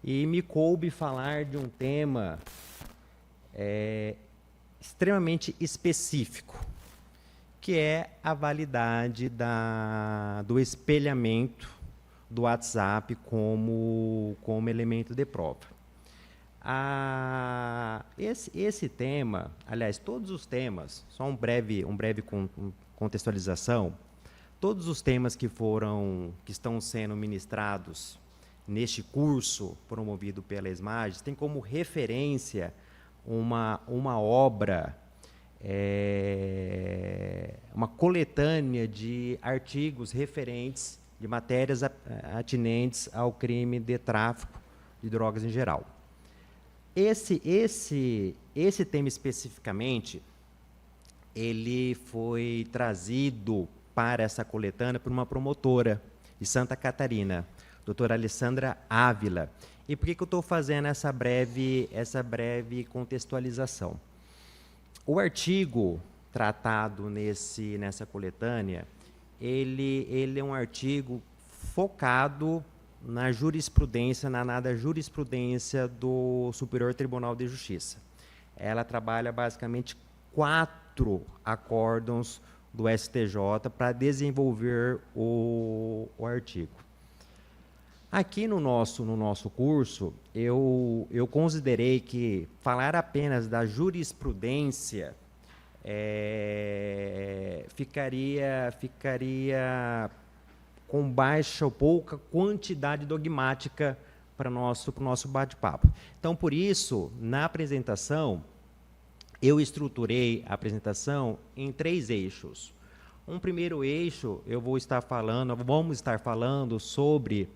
E me coube falar de um tema extremamente específico, que é a validade do espelhamento do WhatsApp como elemento de prova. Esse tema, aliás, todos os temas, só um breve contextualização, todos os temas que estão sendo ministrados neste curso promovido pela ESMAGES tem como referência uma obra, uma coletânea de artigos referentes de matérias atinentes ao crime de tráfico de drogas em geral. Esse tema especificamente, ele foi trazido para essa coletânea por uma promotora de Santa Catarina, doutora Alessandra Ávila. E por que eu estou fazendo essa breve contextualização? O artigo tratado nessa coletânea, ele é um artigo focado na jurisprudência, na jurisprudência do Superior Tribunal de Justiça. Ela trabalha basicamente 4 acórdãos do STJ para desenvolver o artigo. Aqui no nosso curso, eu considerei que falar apenas da jurisprudência ficaria com baixa ou pouca quantidade dogmática para o nosso bate-papo. Então, por isso, na apresentação, eu estruturei a apresentação em 3 eixos. Um primeiro eixo, vamos estar falando sobre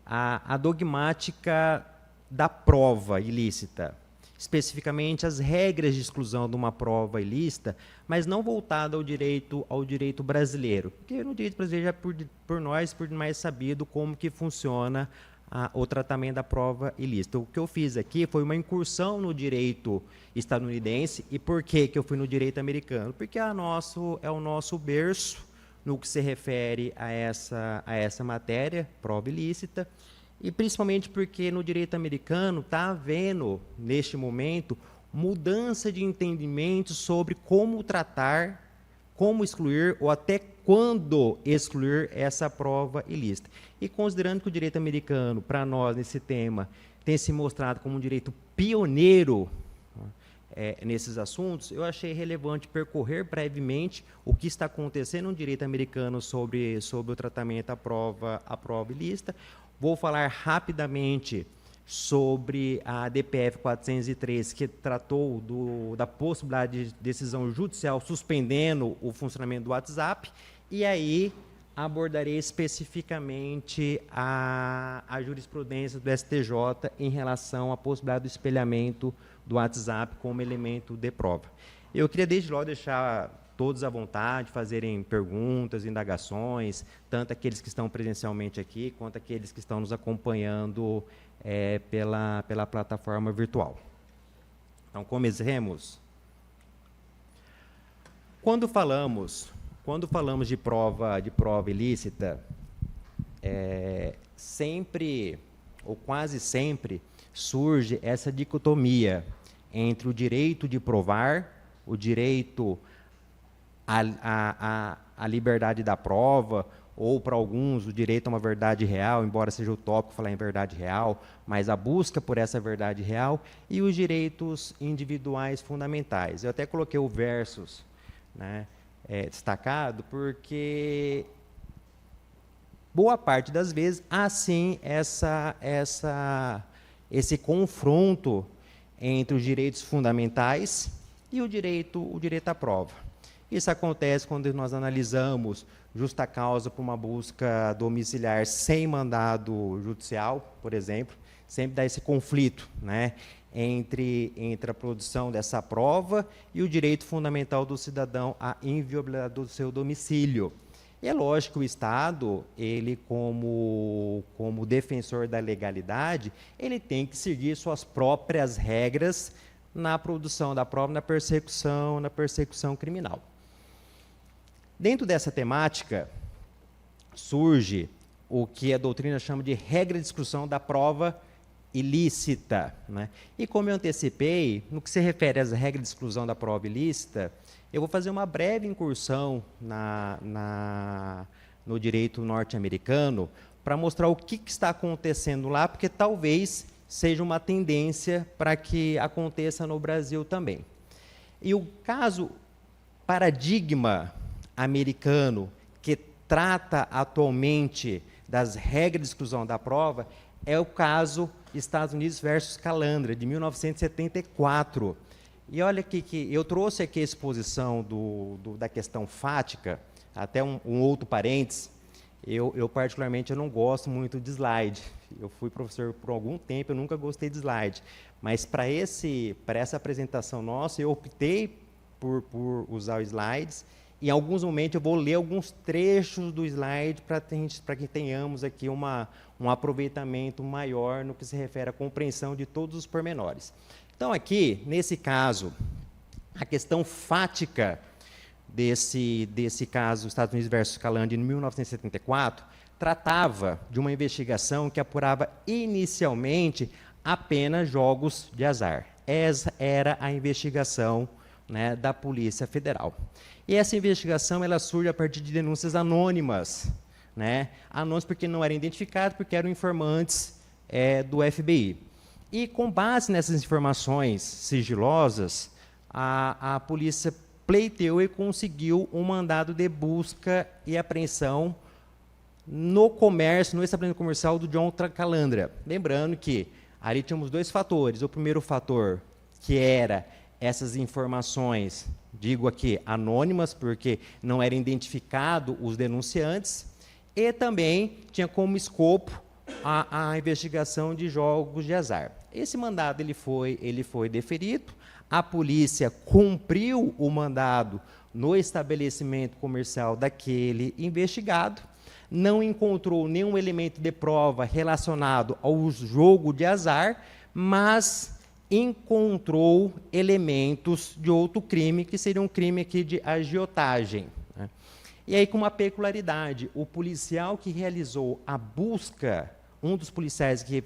a dogmática da prova ilícita, especificamente as regras de exclusão de uma prova ilícita, mas não voltada ao direito brasileiro, porque no direito brasileiro já por mais sabido como que funciona o tratamento da prova ilícita. O que eu fiz aqui foi uma incursão no direito estadunidense. E por que eu fui no direito americano? Porque é o nosso berço no que se refere a essa matéria, prova ilícita, e principalmente porque no direito americano está havendo, neste momento, mudança de entendimento sobre como tratar, como excluir ou até quando excluir essa prova ilícita. E considerando que o direito americano, para nós, nesse tema, tem se mostrado como um direito pioneiro nesses assuntos, eu achei relevante percorrer brevemente o que está acontecendo no direito americano sobre o tratamento à prova ilícita. Vou falar rapidamente sobre a DPF 403, que tratou da possibilidade de decisão judicial suspendendo o funcionamento do WhatsApp, e aí abordarei especificamente a jurisprudência do STJ em relação à possibilidade do espelhamento do WhatsApp como elemento de prova. Eu queria desde logo deixar todos à vontade, fazerem perguntas, indagações, tanto aqueles que estão presencialmente aqui, quanto aqueles que estão nos acompanhando pela plataforma virtual. Então, comecemos. Quando falamos de prova ilícita, sempre, ou quase sempre, surge essa dicotomia entre o direito de provar, o direito à liberdade da prova, ou para alguns o direito a uma verdade real, embora seja utópico falar em verdade real, mas a busca por essa verdade real, e os direitos individuais fundamentais. Eu até coloquei o versus, né, destacado, porque boa parte das vezes há sim esse confronto entre os direitos fundamentais e o direito à prova. Isso acontece quando nós analisamos justa causa para uma busca domiciliar sem mandado judicial, por exemplo, sempre dá esse conflito, né, entre a produção dessa prova e o direito fundamental do cidadão à inviolabilidade do seu domicílio. E é lógico que o Estado, ele como defensor da legalidade, ele tem que seguir suas próprias regras na produção da prova, na persecução criminal. Dentro dessa temática, surge o que a doutrina chama de regra de exclusão da prova ilícita, né? E como eu antecipei, no que se refere às regras de exclusão da prova ilícita, eu vou fazer uma breve incursão no direito norte-americano para mostrar o que está acontecendo lá, porque talvez seja uma tendência para que aconteça no Brasil também. E o caso paradigma americano que trata atualmente das regras de exclusão da prova é o caso Estados Unidos versus Calandra, de 1974. E olha aqui que eu trouxe aqui a exposição da questão fática, até um outro parênteses. Eu particularmente, eu não gosto muito de slide. Eu fui professor por algum tempo, eu nunca gostei de slide. Mas para essa apresentação nossa, eu optei por usar os slides. Em alguns momentos, eu vou ler alguns trechos do slide para que tenhamos aqui um aproveitamento maior no que se refere à compreensão de todos os pormenores. Então, aqui, nesse caso, a questão fática desse caso, Estados Unidos versus Calandra, em 1974, tratava de uma investigação que apurava inicialmente apenas jogos de azar. Essa era a investigação, né, da Polícia Federal. E essa investigação ela surge a partir de denúncias anônimas, né? Anônimas porque não eram identificados, porque eram informantes do FBI. E com base nessas informações sigilosas, a polícia pleiteou e conseguiu um mandado de busca e apreensão no estabelecimento comercial do John Calandra. Lembrando que ali tínhamos dois fatores. O primeiro fator, que era essas informações, digo aqui, anônimas, porque não era identificado os denunciantes, e também tinha como escopo a investigação de jogos de azar. Esse mandado ele foi deferido, a polícia cumpriu o mandado no estabelecimento comercial daquele investigado, não encontrou nenhum elemento de prova relacionado ao jogo de azar, mas encontrou elementos de outro crime, que seria um crime aqui de agiotagem, né? E aí, com uma peculiaridade, o policial que realizou a busca, um dos policiais que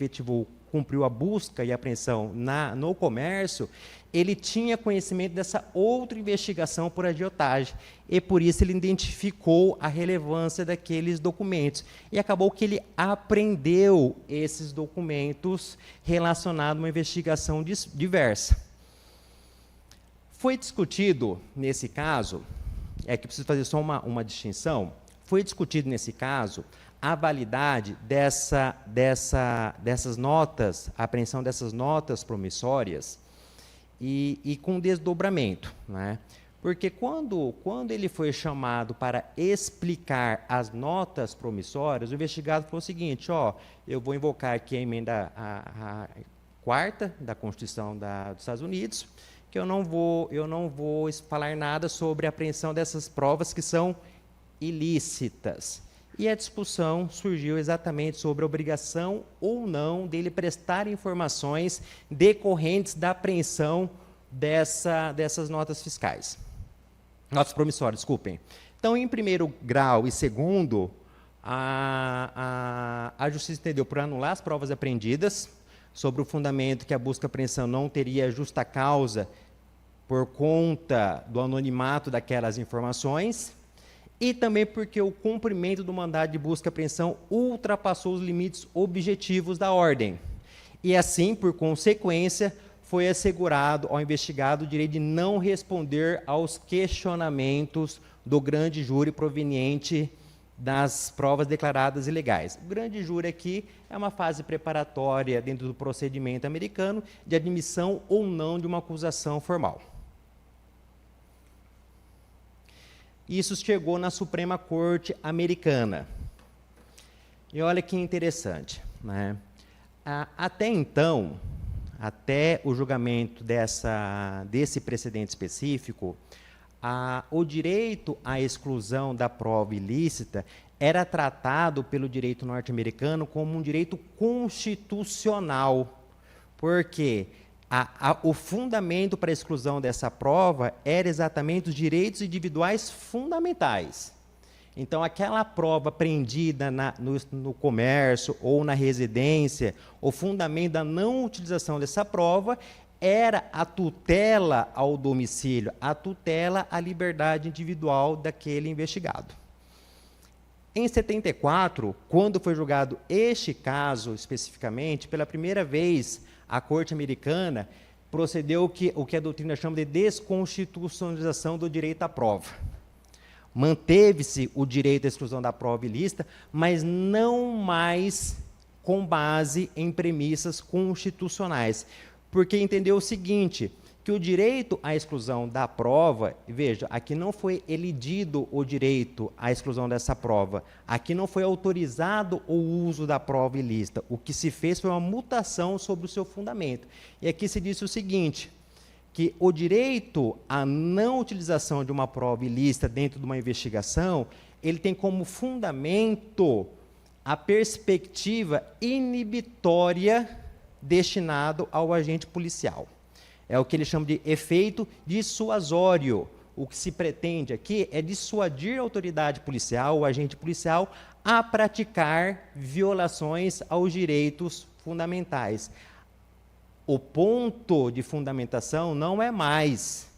cumpriu a busca e apreensão no comércio, ele tinha conhecimento dessa outra investigação por agiotagem, e por isso ele identificou a relevância daqueles documentos. E acabou que ele apreendeu esses documentos relacionados a uma investigação diversa. Foi discutido, nesse caso, é que preciso fazer só uma distinção, foi discutido, nesse caso, a validade dessas notas, a apreensão dessas notas promissórias, e com desdobramento, né? Porque quando ele foi chamado para explicar as notas promissórias, o investigado falou o seguinte: eu vou invocar aqui a emenda a quarta da Constituição dos Estados Unidos, que eu não vou falar nada sobre a apreensão dessas provas que são ilícitas. E a discussão surgiu exatamente sobre a obrigação ou não dele prestar informações decorrentes da apreensão dessas notas fiscais. Notas promissórias, desculpem. Então, em primeiro grau e segundo, a Justiça entendeu por anular as provas apreendidas, sobre o fundamento que a busca e apreensão não teria justa causa por conta do anonimato daquelas informações, e também porque o cumprimento do mandado de busca e apreensão ultrapassou os limites objetivos da ordem. E assim, por consequência, foi assegurado ao investigado o direito de não responder aos questionamentos do grande júri proveniente das provas declaradas ilegais. O grande júri aqui é uma fase preparatória dentro do procedimento americano de admissão ou não de uma acusação formal. Isso chegou na Suprema Corte Americana. E olha que interessante, né? Até então, até o julgamento desse precedente específico, o direito à exclusão da prova ilícita era tratado pelo direito norte-americano como um direito constitucional, porque o fundamento para a exclusão dessa prova era exatamente os direitos individuais fundamentais. Então, aquela prova prendida no comércio ou na residência, o fundamento da não utilização dessa prova era a tutela ao domicílio, a tutela à liberdade individual daquele investigado. Em 74, quando foi julgado este caso especificamente, pela primeira vez a Corte Americana procedeu o que a doutrina chama de desconstitucionalização do direito à prova. Manteve-se o direito à exclusão da prova ilícita, mas não mais com base em premissas constitucionais, porque entendeu o seguinte, que o direito à exclusão da prova, veja, aqui não foi elidido o direito à exclusão dessa prova, aqui não foi autorizado o uso da prova ilícita, o que se fez foi uma mutação sobre o seu fundamento. E aqui se disse o seguinte, que o direito à não utilização de uma prova ilícita dentro de uma investigação, ele tem como fundamento a perspectiva inibitória destinado ao agente policial. É o que ele chama de efeito dissuasório. O que se pretende aqui é dissuadir a autoridade policial, o agente policial, a praticar violações aos direitos fundamentais. O ponto de fundamentação não é mais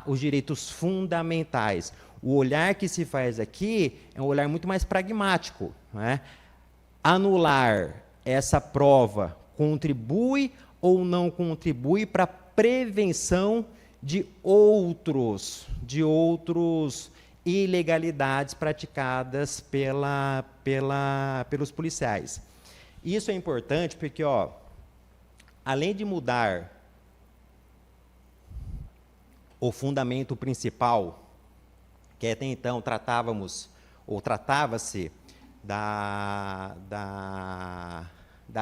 os direitos fundamentais. O olhar que se faz aqui é um olhar muito mais pragmático, não é? Anular essa prova contribui ou não contribui para a prevenção de outros ilegalidades praticadas pelos policiais. Isso é importante porque, além de mudar o fundamento principal, que até então tratava-se da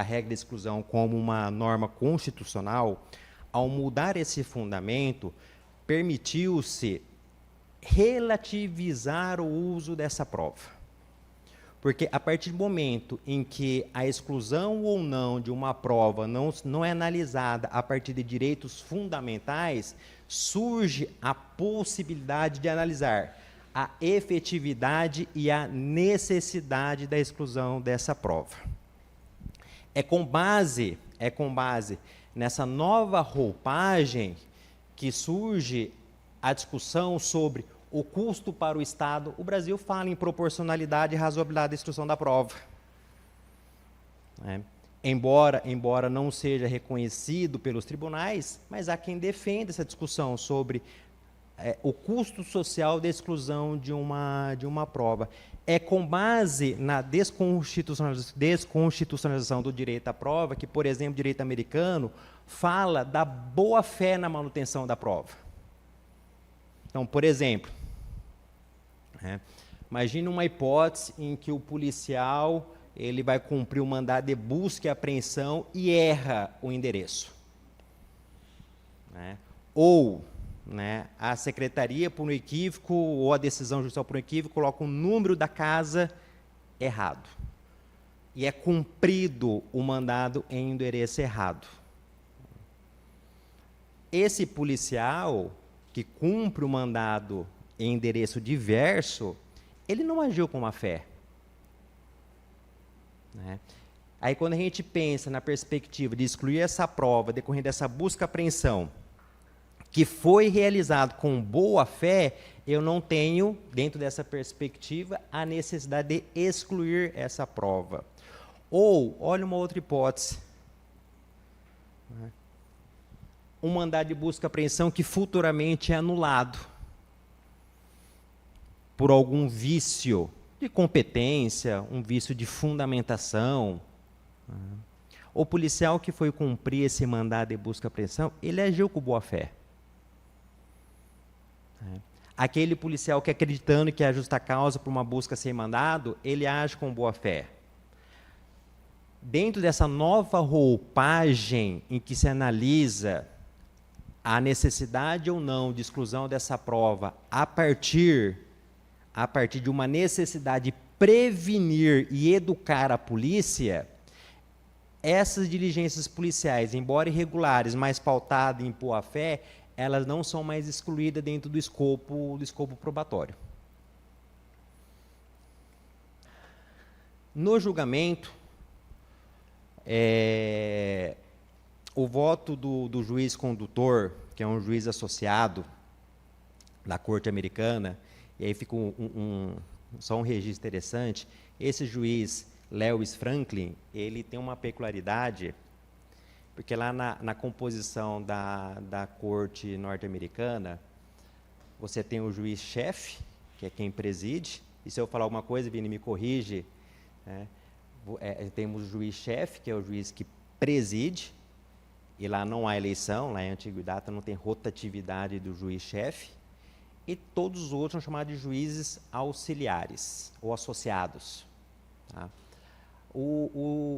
regra de exclusão como uma norma constitucional, ao mudar esse fundamento, permitiu-se relativizar o uso dessa prova. Porque a partir do momento em que a exclusão ou não de uma prova não é analisada a partir de direitos fundamentais, surge a possibilidade de analisar a efetividade e a necessidade da exclusão dessa prova. É com base nessa nova roupagem que surge a discussão sobre o custo para o Estado. O Brasil fala em proporcionalidade e razoabilidade da exclusão da prova. Embora não seja reconhecido pelos tribunais, mas há quem defenda essa discussão sobre o custo social da exclusão de uma prova. É com base na desconstitucionalização do direito à prova que, por exemplo, o direito americano fala da boa-fé na manutenção da prova. Então, por exemplo, imagine uma hipótese em que o policial ele vai cumprir o mandado de busca e apreensão e erra o endereço. Ou a secretaria, por um equívoco, ou a decisão judicial por um equívoco, coloca o número da casa errado. E é cumprido o mandado em endereço errado. Esse policial que cumpre o mandado em endereço diverso, ele não agiu com má fé. Aí, quando a gente pensa na perspectiva de excluir essa prova decorrente dessa busca e apreensão, que foi realizado com boa fé, eu não tenho, dentro dessa perspectiva, a necessidade de excluir essa prova. Ou, olha uma outra hipótese. Um mandado de busca e apreensão que futuramente é anulado por algum vício de competência, um vício de fundamentação. O policial que foi cumprir esse mandado de busca e apreensão, ele agiu com boa fé. Aquele policial que, acreditando que é a justa causa por uma busca sem mandado, ele age com boa fé. Dentro dessa nova roupagem em que se analisa a necessidade ou não de exclusão dessa prova a partir de uma necessidade de prevenir e educar a polícia, essas diligências policiais, embora irregulares, mas pautadas em boa-fé, elas não são mais excluídas dentro do escopo probatório. No julgamento, o voto do juiz condutor, que é um juiz associado da Corte Americana, e aí fica só um registro interessante, esse juiz, Lewis Franklin, ele tem uma peculiaridade, porque lá na composição da Corte norte-americana, você tem o juiz-chefe, que é quem preside, e se eu falar alguma coisa, Vini, me corrige, né? Temos o juiz-chefe, que é o juiz que preside, e lá não há eleição, lá em antiguidade não tem rotatividade do juiz-chefe, e todos os outros são chamados de juízes auxiliares, ou associados. Tá?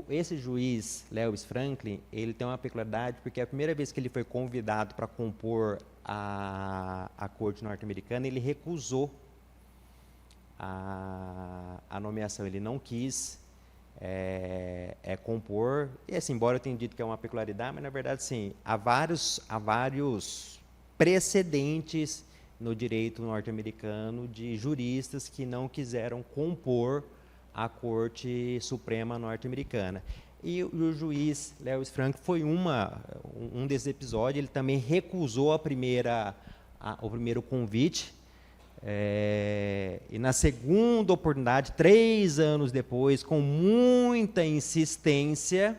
Esse juiz, Lewis Franklin, ele tem uma peculiaridade, porque a primeira vez que ele foi convidado para compor a Corte norte-americana, ele recusou a nomeação, ele não quis compor, e assim, embora eu tenha dito que é uma peculiaridade, mas na verdade sim, há vários precedentes no direito norte-americano de juristas que não quiseram compor a Corte Suprema norte-americana. E o juiz Lewis Franklin foi um desses episódios, ele também recusou o primeiro convite, e na segunda oportunidade, 3 anos depois, com muita insistência,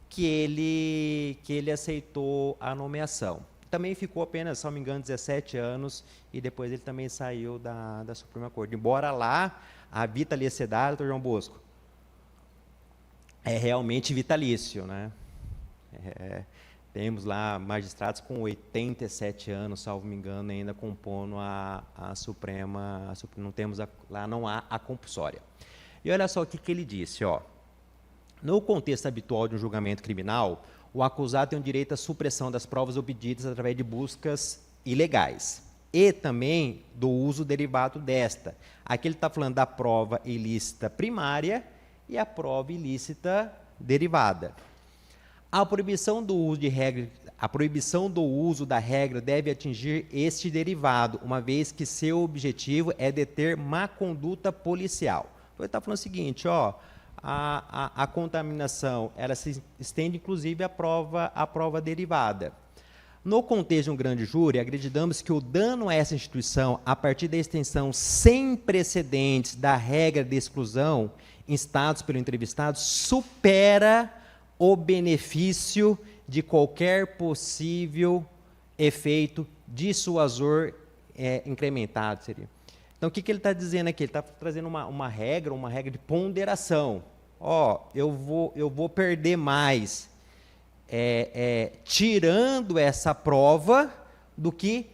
que ele aceitou a nomeação. Também ficou apenas, se não me engano, 17 anos, e depois ele também saiu da Suprema Corte. Embora lá a vitaliciedade, doutor João Bosco, é realmente vitalício, né? Temos lá magistrados com 87 anos, salvo me engano, ainda compondo a Suprema, não temos lá não há a compulsória. E olha só o que ele disse, ó. No contexto habitual de um julgamento criminal, o acusado tem o direito à supressão das provas obtidas através de buscas ilegais e também do uso derivado desta. Aqui ele está falando da prova ilícita primária e a prova ilícita derivada. A proibição do uso da regra deve atingir este derivado, uma vez que seu objetivo é deter má conduta policial. Ele está falando o seguinte, ó, a contaminação, ela se estende inclusive à prova derivada. No contexto de um grande júri, acreditamos que o dano a essa instituição, a partir da extensão sem precedentes da regra de exclusão instados pelo entrevistado, supera o benefício de qualquer possível efeito dissuasor incrementado. Seria. Então, o que ele está dizendo aqui? Ele está trazendo uma regra de ponderação. Ó, eu vou perder mais tirando essa prova do que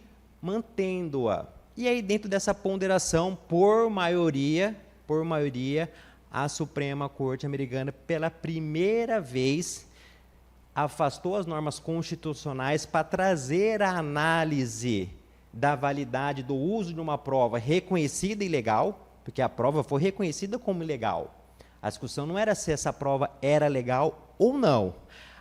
mantendo-a. E aí, dentro dessa ponderação, por maioria, a Suprema Corte Americana, pela primeira vez, afastou as normas constitucionais para trazer a análise da validade do uso de uma prova reconhecida ilegal, porque a prova foi reconhecida como ilegal. A discussão não era se essa prova era legal ou não.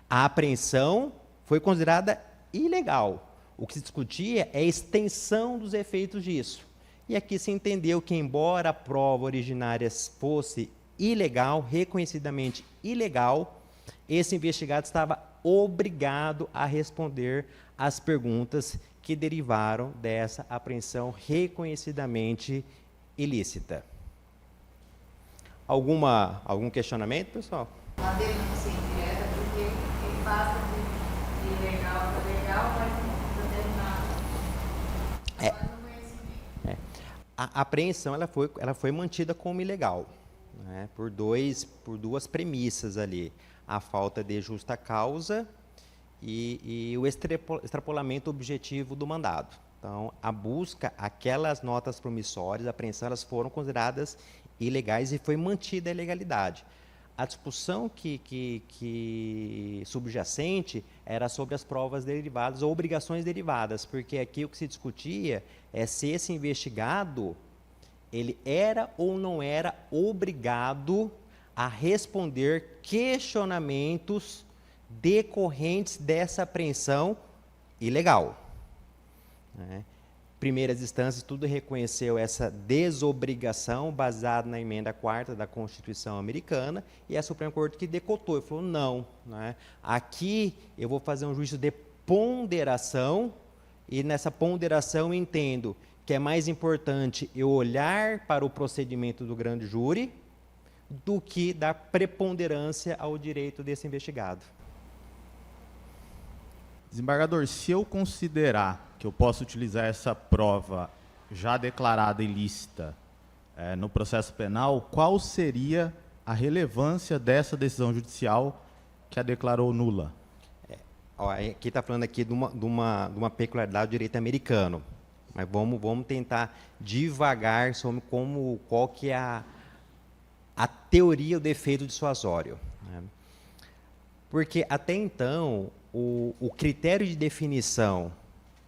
A apreensão foi considerada ilegal. O que se discutia é a extensão dos efeitos disso. E aqui se entendeu que, embora a prova originária fosse ilegal, reconhecidamente ilegal, esse investigado estava obrigado a responder às perguntas que derivaram dessa apreensão reconhecidamente ilícita. Algum questionamento, pessoal? A denúncia indireta, porque ele passa de ilegal para legal, mas não determinado. A apreensão ela foi mantida como ilegal, né, por duas premissas ali: a falta de justa causa e o extrapolamento objetivo do mandado. Então, a busca, aquelas notas promissórias, a apreensão, elas foram consideradas ilegais e foi mantida a ilegalidade. A discussão que subjacente era sobre as provas derivadas ou obrigações derivadas, porque aqui o que se discutia é se esse investigado ele era ou não era obrigado a responder questionamentos decorrentes dessa apreensão ilegal. Né? primeiras instâncias, tudo reconheceu essa desobrigação baseada na emenda 4ª da Constituição americana, e a Suprema Corte que decotou e falou, não, né, aqui eu vou fazer um juízo de ponderação, e nessa ponderação eu entendo que é mais importante eu olhar para o procedimento do grande júri do que dar preponderância ao direito desse investigado. Desembargador, se eu considerar que eu posso utilizar essa prova já declarada ilícita no processo penal, qual seria a relevância dessa decisão judicial que a declarou nula? Aqui está falando aqui de uma peculiaridade do direito americano, mas vamos tentar devagar sobre qual que é a teoria, o defeito dissuasório, né? Porque até então o critério de definição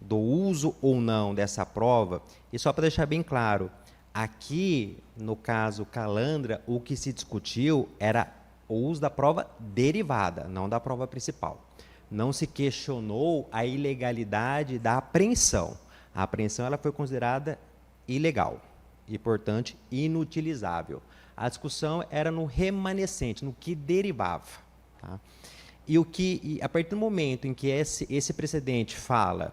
do uso ou não dessa prova, e só para deixar bem claro, aqui no caso Calandra, o que se discutiu era o uso da prova derivada, não da prova principal. Não se questionou a ilegalidade da apreensão. A apreensão ela foi considerada ilegal e, portanto, inutilizável. A discussão era no remanescente, no que derivava, tá? E a partir do momento em que esse precedente fala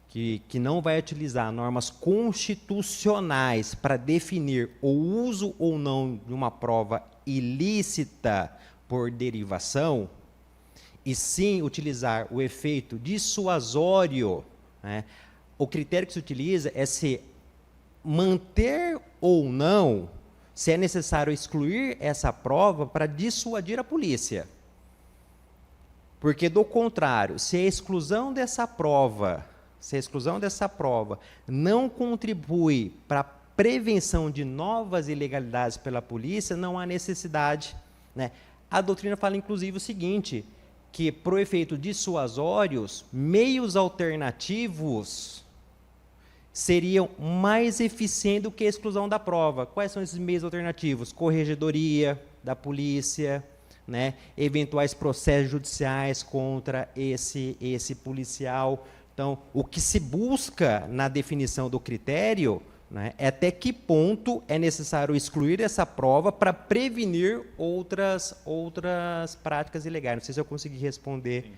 que não vai utilizar normas constitucionais para definir o uso ou não de uma prova ilícita por derivação, e sim utilizar o efeito dissuasório, né, o critério que se utiliza é se manter ou não, se é necessário excluir essa prova para dissuadir a polícia. Porque, do contrário, se a exclusão dessa prova não contribui para a prevenção de novas ilegalidades pela polícia, não há necessidade, né? A doutrina fala, inclusive, o seguinte, que, para o efeito dissuasórios, meios alternativos seriam mais eficientes do que a exclusão da prova. Quais são esses meios alternativos? Corregedoria da polícia, né? Eventuais processos judiciais contra esse policial. Então, o que se busca na definição do critério, né, é até que ponto é necessário excluir essa prova para prevenir outras práticas ilegais. Não sei se eu consegui responder.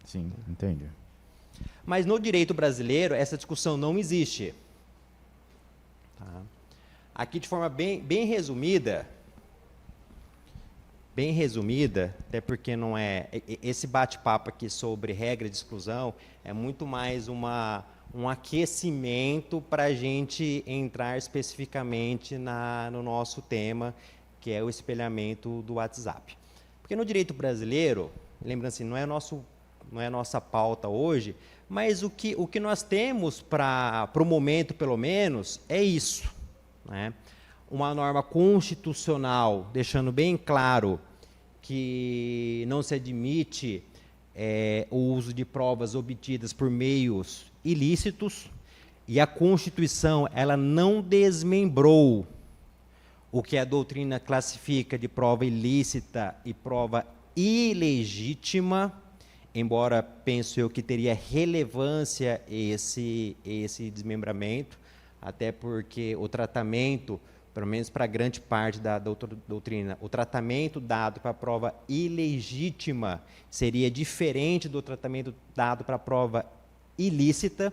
Sim, entendi. Mas no direito brasileiro, essa discussão não existe. Tá? Aqui, de forma bem resumida, até porque não é esse bate-papo aqui sobre regra de exclusão é muito mais um aquecimento para a gente entrar especificamente no nosso tema, que é o espelhamento do WhatsApp. Porque no direito brasileiro, lembrando assim, não é a nossa pauta hoje, mas o que nós temos para o momento, pelo menos, é isso, né? Uma norma constitucional, deixando bem claro que não se admite o uso de provas obtidas por meios ilícitos, e a Constituição ela não desmembrou o que a doutrina classifica de prova ilícita e prova ilegítima, embora penso eu que teria relevância esse desmembramento, até porque o tratamento, pelo menos para grande parte da doutrina, o tratamento dado para a prova ilegítima seria diferente do tratamento dado para a prova ilícita.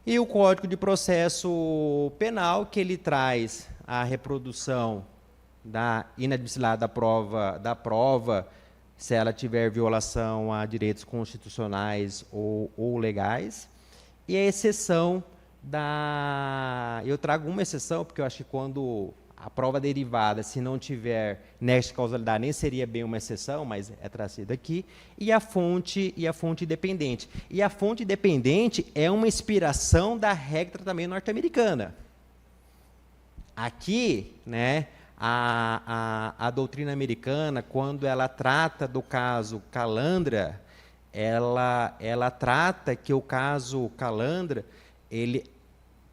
E o Código de Processo Penal, que ele traz a reprodução da inadmissibilidade da prova, se ela tiver violação a direitos constitucionais ou legais, e a exceção eu trago uma exceção, porque eu acho que quando a prova derivada, se não tiver nexo de causalidade, nem seria bem uma exceção, mas é trazida aqui, e a fonte dependente. E a fonte dependente é uma inspiração da regra de tratamento norte-americana. Aqui, né, a doutrina americana, quando ela trata do caso Calandra, ela trata que o caso Calandra, ele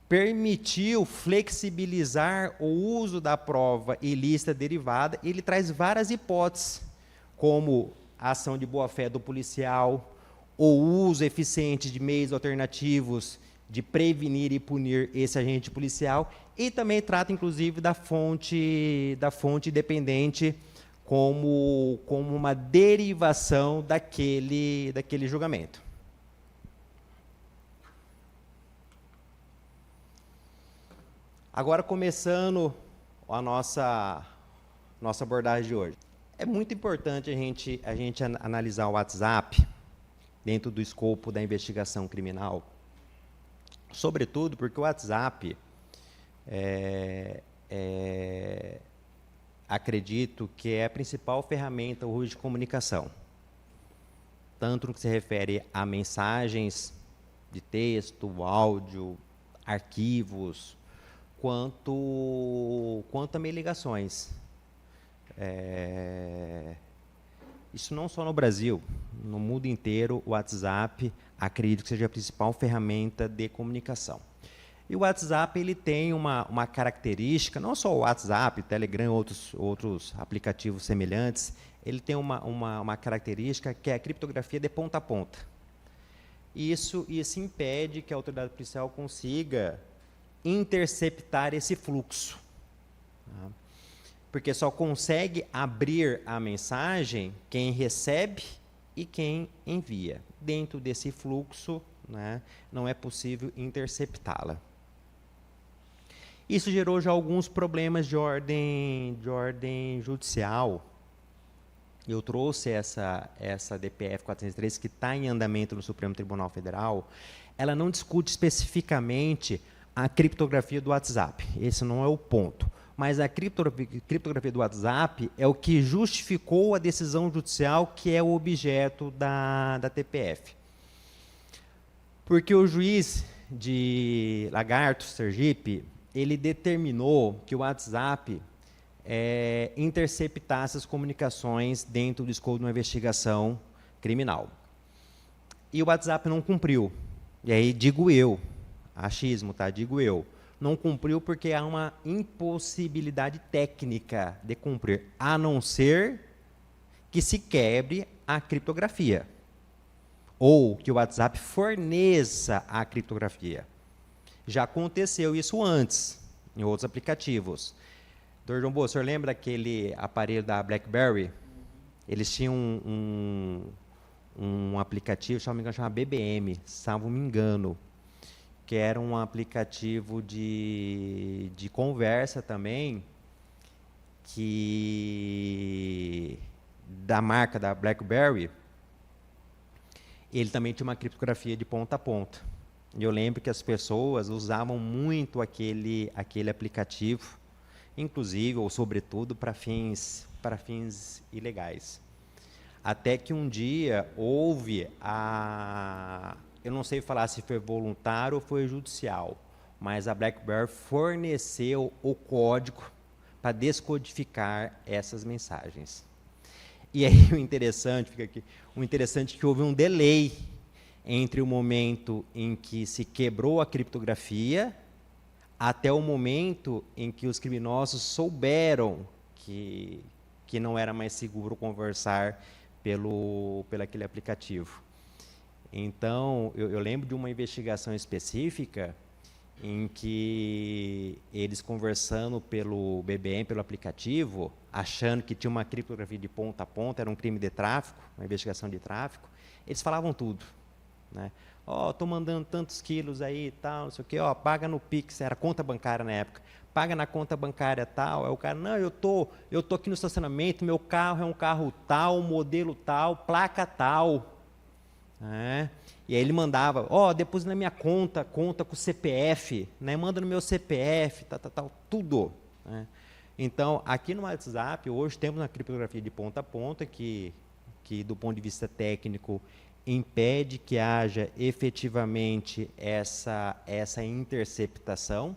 permitiu flexibilizar o uso da prova ilícita derivada, ele traz várias hipóteses, como a ação de boa-fé do policial, o uso eficiente de meios alternativos de prevenir e punir esse agente policial, e também trata, inclusive, da fonte dependente como uma derivação daquele julgamento. Agora, começando a nossa abordagem de hoje. É muito importante a gente analisar o WhatsApp dentro do escopo da investigação criminal, sobretudo porque o WhatsApp acredito que é a principal ferramenta hoje de comunicação, tanto no que se refere a mensagens de texto, áudio, arquivos, quanto a meio ligações. Isso não só no Brasil, no mundo inteiro, o WhatsApp, acredito que seja a principal ferramenta de comunicação. E o WhatsApp ele tem uma característica, não só o WhatsApp, o Telegram e outros aplicativos semelhantes, ele tem uma característica que é a criptografia de ponta a ponta. Isso impede que a autoridade policial consiga interceptar esse fluxo. Tá? Porque só consegue abrir a mensagem quem recebe e quem envia. Dentro desse fluxo, né, não é possível interceptá-la. Isso gerou já alguns problemas de ordem judicial. Eu trouxe essa DPF 403, que está em andamento no Supremo Tribunal Federal. Ela não discute especificamente a criptografia do WhatsApp. Esse não é o ponto. Mas a criptografia do WhatsApp é o que justificou a decisão judicial que é o objeto da TPF. Porque o juiz de Lagarto, Sergipe, ele determinou que o WhatsApp interceptasse as comunicações dentro do escopo de uma investigação criminal. E o WhatsApp não cumpriu. E aí digo eu, achismo, tá? Digo eu. Não cumpriu porque há uma impossibilidade técnica de cumprir, a não ser que se quebre a criptografia, ou que o WhatsApp forneça a criptografia. Já aconteceu isso antes, em outros aplicativos. Dr. João Boa, o senhor lembra daquele aparelho da BlackBerry? Eles tinham um aplicativo, se não me engano, chamado BBM, se não me engano, que era um aplicativo de conversa também, da marca da BlackBerry. Ele também tinha uma criptografia de ponta a ponta. E eu lembro que as pessoas usavam muito aquele aplicativo, inclusive, ou sobretudo, para fins ilegais. Até que um dia houve eu não sei falar se foi voluntário ou foi judicial, mas a BlackBerry forneceu o código para descodificar essas mensagens. E aí o interessante é que houve um delay entre o momento em que se quebrou a criptografia até o momento em que os criminosos souberam que não era mais seguro conversar pelo aquele aplicativo. Então, eu lembro de uma investigação específica em que eles conversando pelo BBM, pelo aplicativo, achando que tinha uma criptografia de ponta a ponta, era um crime de tráfico, uma investigação de tráfico, eles falavam tudo. Né? Estou mandando tantos quilos aí e tal, não sei o quê, paga no Pix, era conta bancária na época, paga na conta bancária tal, aí o cara, não, eu tô aqui no estacionamento, meu carro é um carro tal, modelo tal, placa tal. E aí ele mandava, deposita na minha conta com o CPF, né? Manda no meu CPF, tal, tudo. Né? Então, aqui no WhatsApp, hoje temos uma criptografia de ponta a ponta que do ponto de vista técnico, impede que haja efetivamente essa interceptação.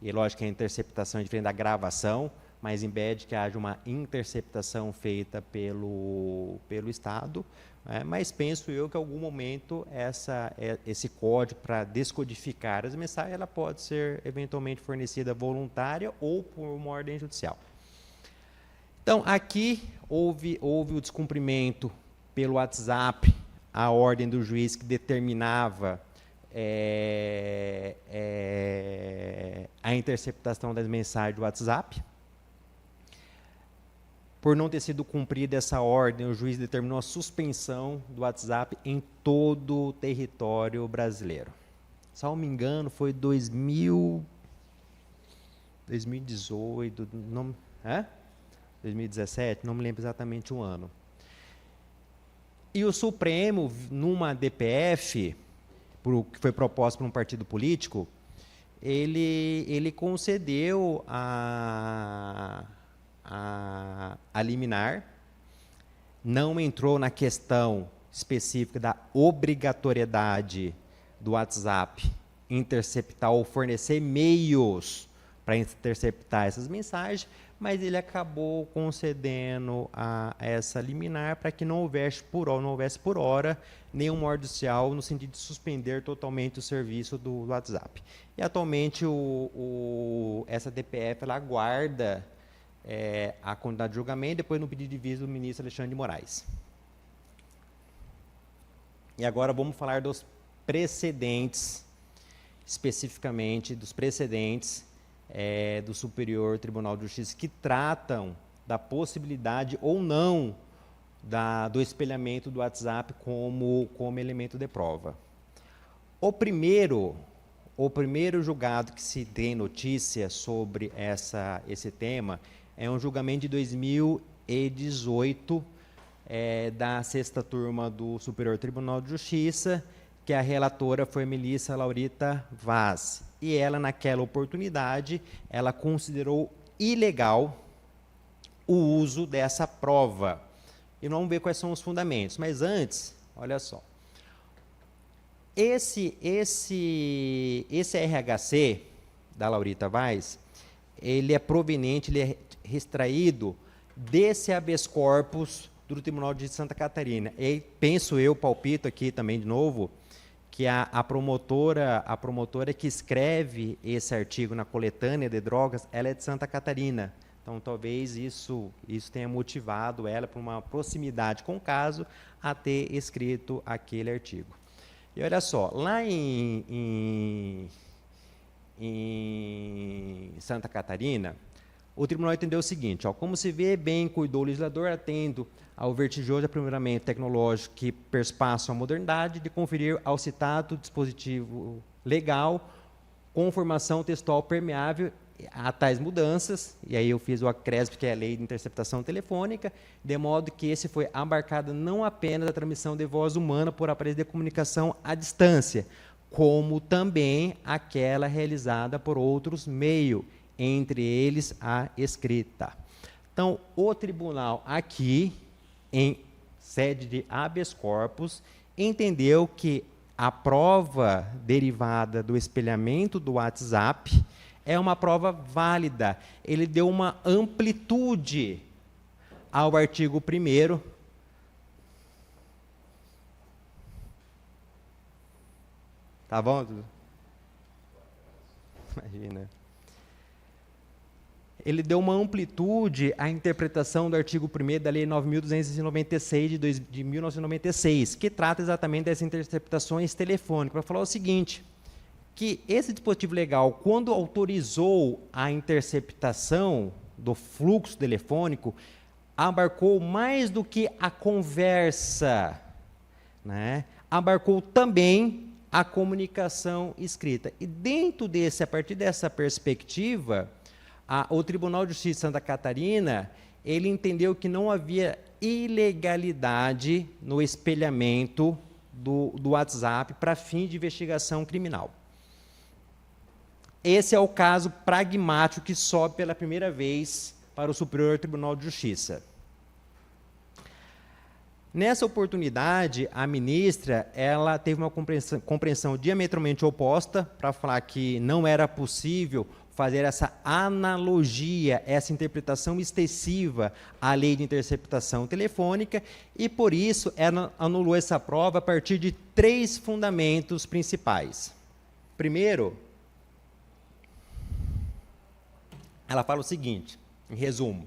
E lógico que a interceptação é diferente da gravação, mas impede que haja uma interceptação feita pelo Estado. Mas penso eu que em algum momento esse código para descodificar as mensagens ela pode ser eventualmente fornecida voluntária ou por uma ordem judicial. Então, aqui houve o descumprimento pelo WhatsApp, a ordem do juiz que determinava a interceptação das mensagens do WhatsApp. Por não ter sido cumprida essa ordem, o juiz determinou a suspensão do WhatsApp em todo o território brasileiro. Se não me engano, foi 2018, 2017, não me lembro exatamente o ano. E o Supremo, numa DPF, que foi proposta por um partido político, ele concedeu a liminar, não entrou na questão específica da obrigatoriedade do WhatsApp interceptar ou fornecer meios para interceptar essas mensagens, mas ele acabou concedendo a essa liminar para que não houvesse por hora nenhuma ordem judicial no sentido de suspender totalmente o serviço do WhatsApp. E atualmente essa DPF ela aguarda a continuidade de julgamento, depois no pedido de vista do ministro Alexandre de Moraes. E agora vamos falar dos precedentes, especificamente dos precedentes do Superior Tribunal de Justiça que tratam da possibilidade ou não do espelhamento do WhatsApp como elemento de prova. O primeiro julgado que se tem notícia sobre esse tema é um julgamento de 2018 da 6ª turma do Superior Tribunal de Justiça, que a relatora foi Melissa Laurita Vaz. E ela, naquela oportunidade, ela considerou ilegal o uso dessa prova. E vamos ver quais são os fundamentos. Mas antes, olha só. Esse RHC da Laurita Vaz, ele é proveniente, ele é extraído desse habeas corpus do Tribunal de Santa Catarina. E penso eu, palpito aqui também de novo, que a promotora que escreve esse artigo na coletânea de drogas, ela é de Santa Catarina. Então, talvez isso tenha motivado ela, por uma proximidade com o caso, a ter escrito aquele artigo. E olha só, lá em Santa Catarina, o tribunal entendeu o seguinte: como se vê, bem cuidou o legislador, atendo ao vertiginoso aprimoramento tecnológico que perspassa a modernidade, de conferir ao citado dispositivo legal conformação textual permeável a tais mudanças, e aí eu fiz o acréscimo, que é a lei de interceptação telefônica, de modo que esse foi abarcado não apenas a transmissão de voz humana por aparelho de comunicação à distância, como também aquela realizada por outros meios, entre eles a escrita. Então, o tribunal aqui, em sede de habeas corpus, entendeu que a prova derivada do espelhamento do WhatsApp é uma prova válida. Ele deu uma amplitude ao artigo 1º. Tá bom? Imagina. Ele deu uma amplitude à interpretação do artigo 1º da Lei 9.296 de 1996, que trata exatamente das interceptações telefônicas, para falar o seguinte, que esse dispositivo legal, quando autorizou a interceptação do fluxo telefônico, abarcou mais do que a conversa, né? Abarcou também a comunicação escrita. E dentro a partir dessa perspectiva, o Tribunal de Justiça de Santa Catarina, ele entendeu que não havia ilegalidade no espelhamento do WhatsApp para fim de investigação criminal. Esse é o caso pragmático que sobe pela primeira vez para o Superior Tribunal de Justiça. Nessa oportunidade, a ministra ela teve uma compreensão diametralmente oposta para falar que não era possível fazer essa analogia, essa interpretação extensiva à lei de interceptação telefônica, e por isso ela anulou essa prova a partir de 3 fundamentos principais. Primeiro, ela fala o seguinte, em resumo,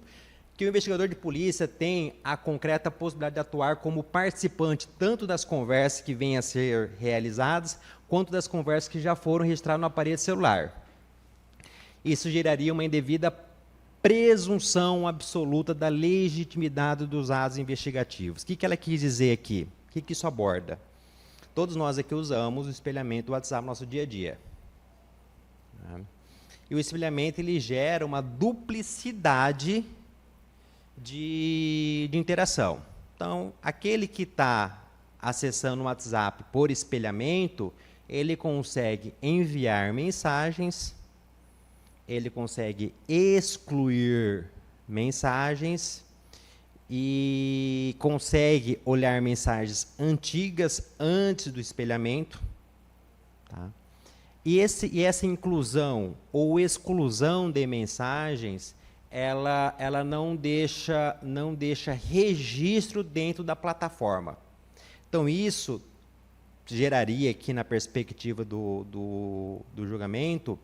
Porque o investigador de polícia tem a concreta possibilidade de atuar como participante tanto das conversas que venham a ser realizadas, quanto das conversas que já foram registradas no aparelho celular. Isso geraria uma indevida presunção absoluta da legitimidade dos atos investigativos. O que ela quis dizer aqui? O que isso aborda? Todos nós aqui usamos o espelhamento do WhatsApp no nosso dia a dia. E o espelhamento ele gera uma duplicidade de interação. Então, aquele que está acessando o WhatsApp por espelhamento, ele consegue enviar mensagens, ele consegue excluir mensagens e consegue olhar mensagens antigas antes do espelhamento. Tá? E essa inclusão ou exclusão de mensagens, ela não deixa registro dentro da plataforma. Então, isso geraria aqui, na perspectiva do julgamento,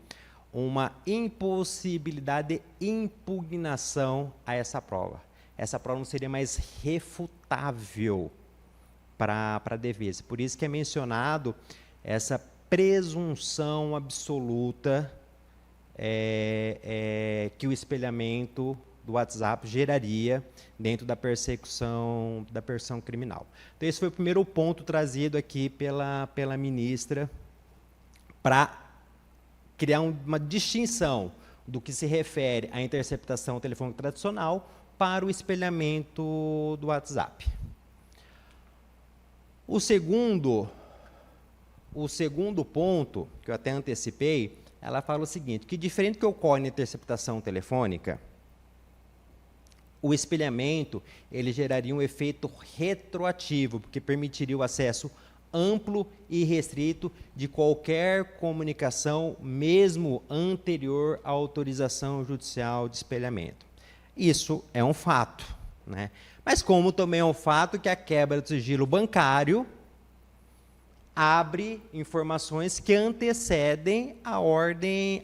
uma impossibilidade de impugnação a essa prova. Essa prova não seria mais refutável para a defesa. Por isso que é mencionado essa presunção absoluta que o espelhamento do WhatsApp geraria dentro da persecução criminal. Então, esse foi o primeiro ponto trazido aqui pela ministra para criar uma distinção do que se refere à interceptação telefônica tradicional para o espelhamento do WhatsApp. O segundo ponto, que eu até antecipei, ela fala o seguinte, que diferente do que ocorre na interceptação telefônica, o espelhamento ele geraria um efeito retroativo, porque permitiria o acesso amplo e restrito de qualquer comunicação, mesmo anterior à autorização judicial de espelhamento. Isso é um fato, né? Mas como também é um fato que a quebra do sigilo bancário abre informações que antecedem a ordem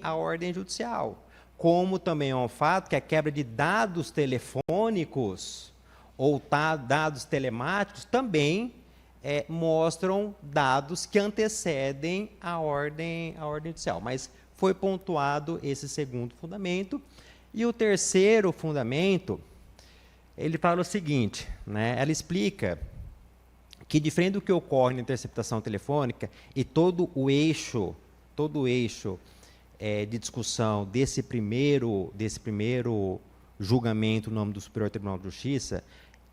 judicial. Como também é um fato que a quebra de dados telefônicos ou dados telemáticos também mostram dados que antecedem a ordem judicial. Mas foi pontuado esse segundo fundamento. E o terceiro fundamento, ele fala o seguinte, né? Ela explica que, diferente do que ocorre na interceptação telefônica, e todo o eixo de discussão desse primeiro julgamento no nome do Superior Tribunal de Justiça,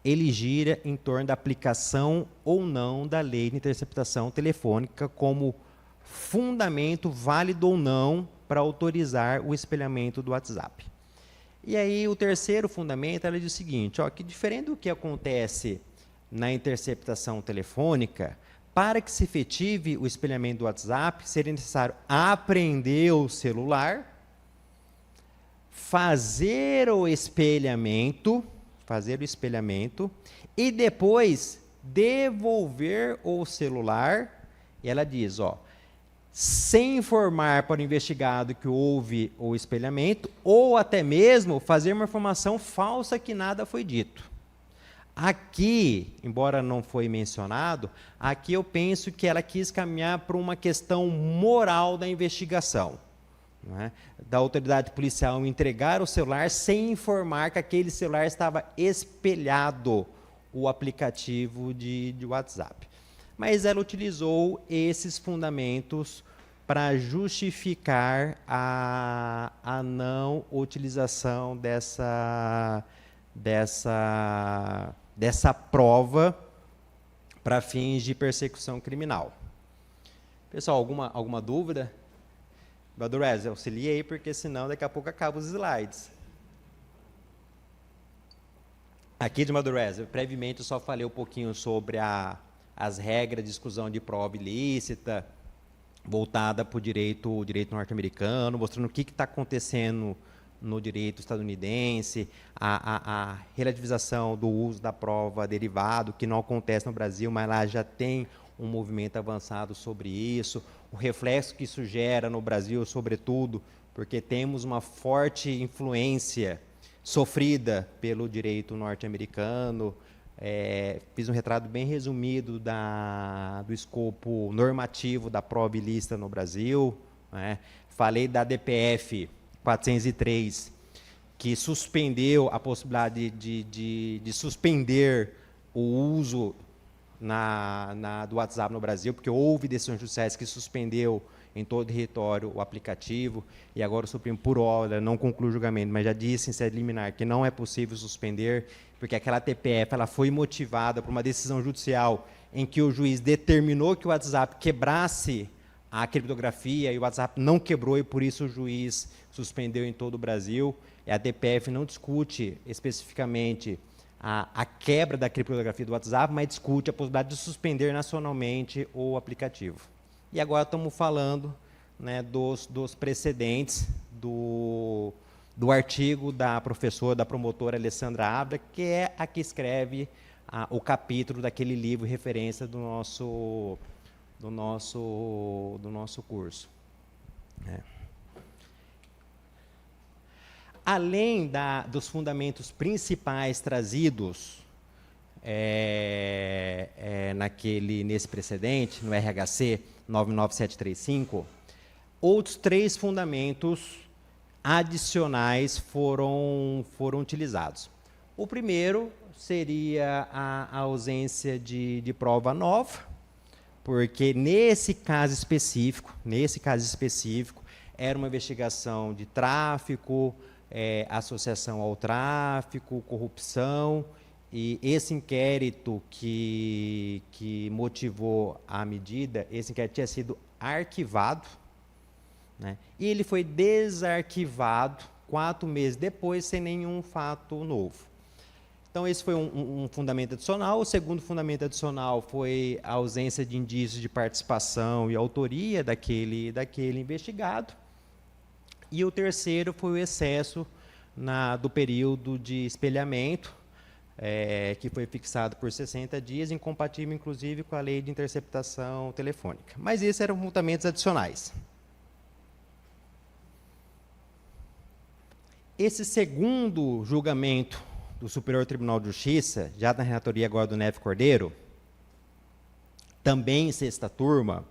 ele gira em torno da aplicação ou não da lei de interceptação telefônica como fundamento válido ou não para autorizar o espelhamento do WhatsApp. E aí o terceiro fundamento, ela diz o seguinte, que diferente do que acontece na interceptação telefônica, para que se efetive o espelhamento do WhatsApp, seria necessário apreender o celular, fazer o espelhamento e depois devolver o celular, e ela diz, sem informar para o investigado que houve o espelhamento, ou até mesmo fazer uma informação falsa que nada foi dito. Aqui, embora não foi mencionado, aqui eu penso que ela quis caminhar para uma questão moral da investigação, né? Da autoridade policial entregar o celular sem informar que aquele celular estava espelhado o aplicativo de WhatsApp. Mas ela utilizou esses fundamentos para justificar a não utilização dessa prova para fins de persecução criminal. Pessoal, alguma dúvida? Badurez, auxilie aí, porque senão daqui a pouco acaba os slides. Aqui de Madurez, brevemente eu só falei um pouquinho sobre as regras de exclusão de prova ilícita, voltada para o direito norte-americano, mostrando o que está acontecendo no direito estadunidense, a relativização do uso da prova derivado, que não acontece no Brasil, mas lá já tem um movimento avançado sobre isso, o reflexo que isso gera no Brasil, sobretudo, porque temos uma forte influência sofrida pelo direito norte-americano. Fiz um retrato bem resumido do escopo normativo da prova ilícita no Brasil, né? Falei da DPF 403, que suspendeu a possibilidade de suspender o uso do WhatsApp no Brasil, porque houve decisões judiciais que suspendeu em todo o território o aplicativo, e agora o Supremo, por hora, não conclui o julgamento, mas já disse em sede liminar que não é possível suspender, porque aquela TPF ela foi motivada por uma decisão judicial em que o juiz determinou que o WhatsApp quebrasse a criptografia, e o WhatsApp não quebrou, e por isso o juiz suspendeu em todo o Brasil. E a DPF não discute especificamente a quebra da criptografia do WhatsApp, mas discute a possibilidade de suspender nacionalmente o aplicativo. E agora estamos falando, né, dos precedentes do artigo da professora, da promotora Alessandra Abra, que é a que escreve o capítulo daquele livro referência do nosso curso. Além dos fundamentos principais trazidos nesse precedente, no RHC 99735, outros 3 fundamentos adicionais foram utilizados. O primeiro seria a ausência de prova nova, porque nesse caso específico, era uma investigação de tráfico, associação ao tráfico, corrupção, e esse inquérito que motivou a medida, esse inquérito tinha sido arquivado, né, e ele foi desarquivado 4 meses depois, sem nenhum fato novo. Então, esse foi um fundamento adicional. O segundo fundamento adicional foi a ausência de indícios de participação e autoria daquele investigado. E o terceiro foi o excesso do período de espelhamento, que foi fixado por 60 dias, incompatível, inclusive, com a lei de interceptação telefônica. Mas esses eram fundamentos adicionais. Esse segundo julgamento do Superior Tribunal de Justiça, já na relatoria agora do Neves Cordeiro, também em 6ª turma,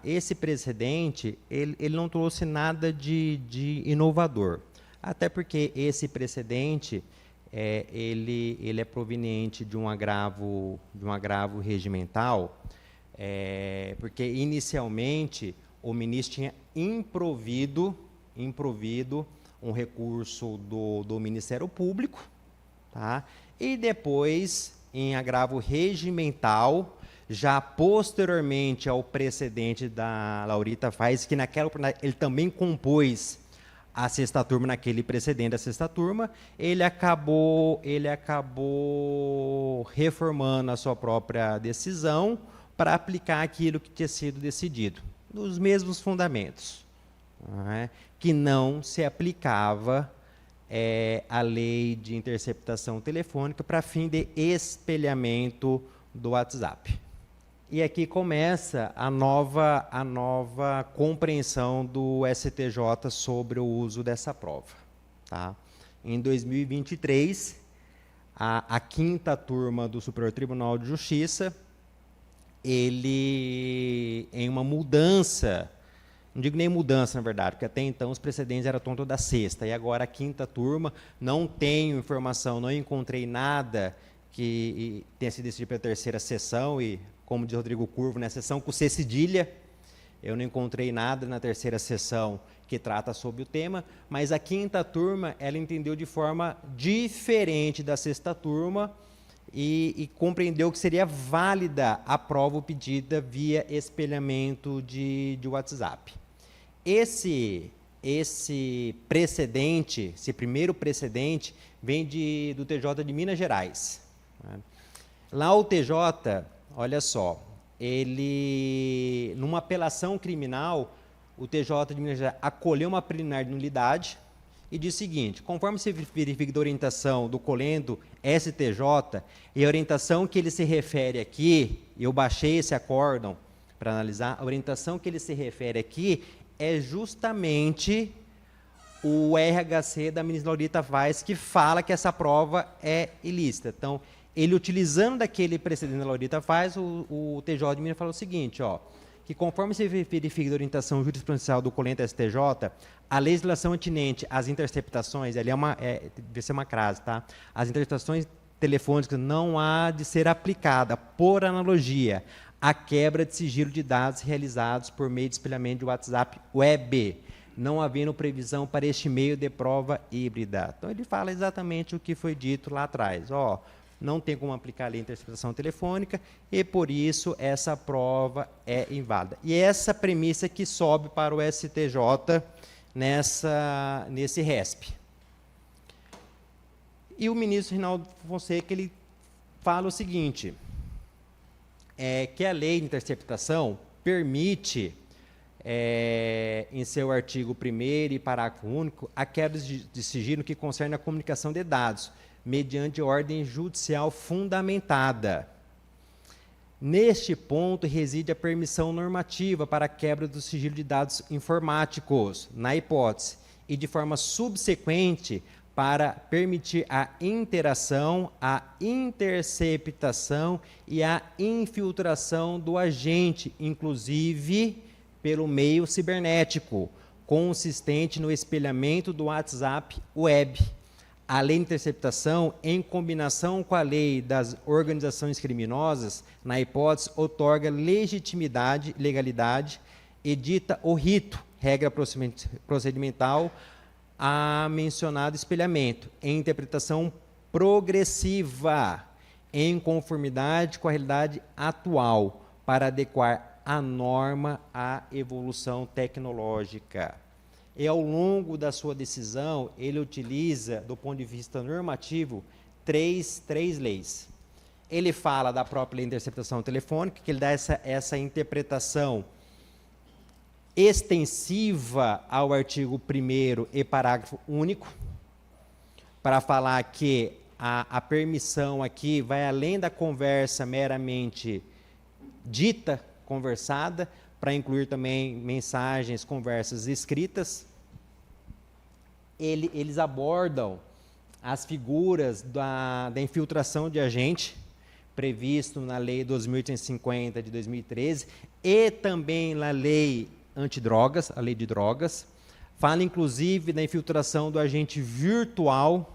esse precedente ele não trouxe nada de inovador, até porque esse precedente ele é proveniente de um agravo regimental, porque inicialmente o ministro tinha improvido um recurso do Ministério Público, tá? E depois, em agravo regimental, já posteriormente ao precedente da Laurita Faes, que naquela oportunidade ele também compôs a 6ª turma, naquele precedente da 6ª turma, ele acabou reformando a sua própria decisão para aplicar aquilo que tinha sido decidido, nos mesmos fundamentos, não é? Que não se aplicava a lei de interceptação telefônica para fim de espelhamento do WhatsApp. E aqui começa a nova compreensão do STJ sobre o uso dessa prova. Tá? Em 2023, a 5ª turma do Superior Tribunal de Justiça, ele, em uma mudança, não digo nem mudança, na verdade, porque até então os precedentes eram todos da 6ª, e agora a 5ª turma, não tenho informação, não encontrei nada que tenha sido decidido pela 3ª sessão, e, como diz Rodrigo Curvo, na sessão com C cedilha, eu não encontrei nada na 3ª sessão que trata sobre o tema, mas a 5ª turma, ela entendeu de forma diferente da 6ª turma, e compreendeu que seria válida a prova pedida via espelhamento de WhatsApp. Esse precedente, esse primeiro precedente, vem do TJ de Minas Gerais. Lá o TJ, olha só, ele, numa apelação criminal, o TJ de Minas Gerais acolheu uma preliminar de nulidade e diz o seguinte: conforme se verifica da orientação do colendo STJ, e a orientação que ele se refere aqui, eu baixei esse acórdão para analisar, a orientação que ele se refere aqui é justamente o RHC da ministra Laurita Vaz, que fala que essa prova é ilícita. Então, ele utilizando daquele precedente da Laurita Vaz, o TJ de Minas falou o seguinte, ó, que conforme se verifica da orientação jurisprudencial do colente STJ, a legislação atinente às interceptações, ali deve ser uma crase, tá? As interceptações telefônicas não há de ser aplicada, por analogia, à quebra de sigilo de dados realizados por meio de espelhamento de WhatsApp web, não havendo previsão para este meio de prova híbrida. Então, ele fala exatamente o que foi dito lá atrás. Ó, não tem como aplicar a lei de interceptação telefônica e, por isso, essa prova é inválida. E essa premissa que sobe para o STJ nesse RESP. E o ministro Reinaldo Fonseca, ele fala o seguinte, que a lei de interceptação permite, em seu artigo 1º e parágrafo único, a quebra de sigilo que concerne a comunicação de dados, mediante ordem judicial fundamentada. Neste ponto reside a permissão normativa para a quebra do sigilo de dados informáticos, na hipótese, e de forma subsequente para permitir a interação, a interceptação e a infiltração do agente, inclusive pelo meio cibernético, consistente no espelhamento do WhatsApp web. A lei de interceptação, em combinação com a lei das organizações criminosas, na hipótese, outorga legitimidade, legalidade, edita o rito, regra procedimental, a mencionado espelhamento, em interpretação progressiva, em conformidade com a realidade atual, para adequar a norma à evolução tecnológica. E, ao longo da sua decisão, ele utiliza, do ponto de vista normativo, três leis. Ele fala da própria lei de interceptação telefônica, que ele dá essa interpretação extensiva ao artigo 1º e parágrafo único, para falar que a permissão aqui vai além da conversa meramente dita, conversada, para incluir também mensagens, conversas escritas. Eles abordam as figuras da infiltração de agente, previsto na Lei 2.850 de 2013, e também na Lei Antidrogas, a Lei de Drogas. Fala, inclusive, da infiltração do agente virtual,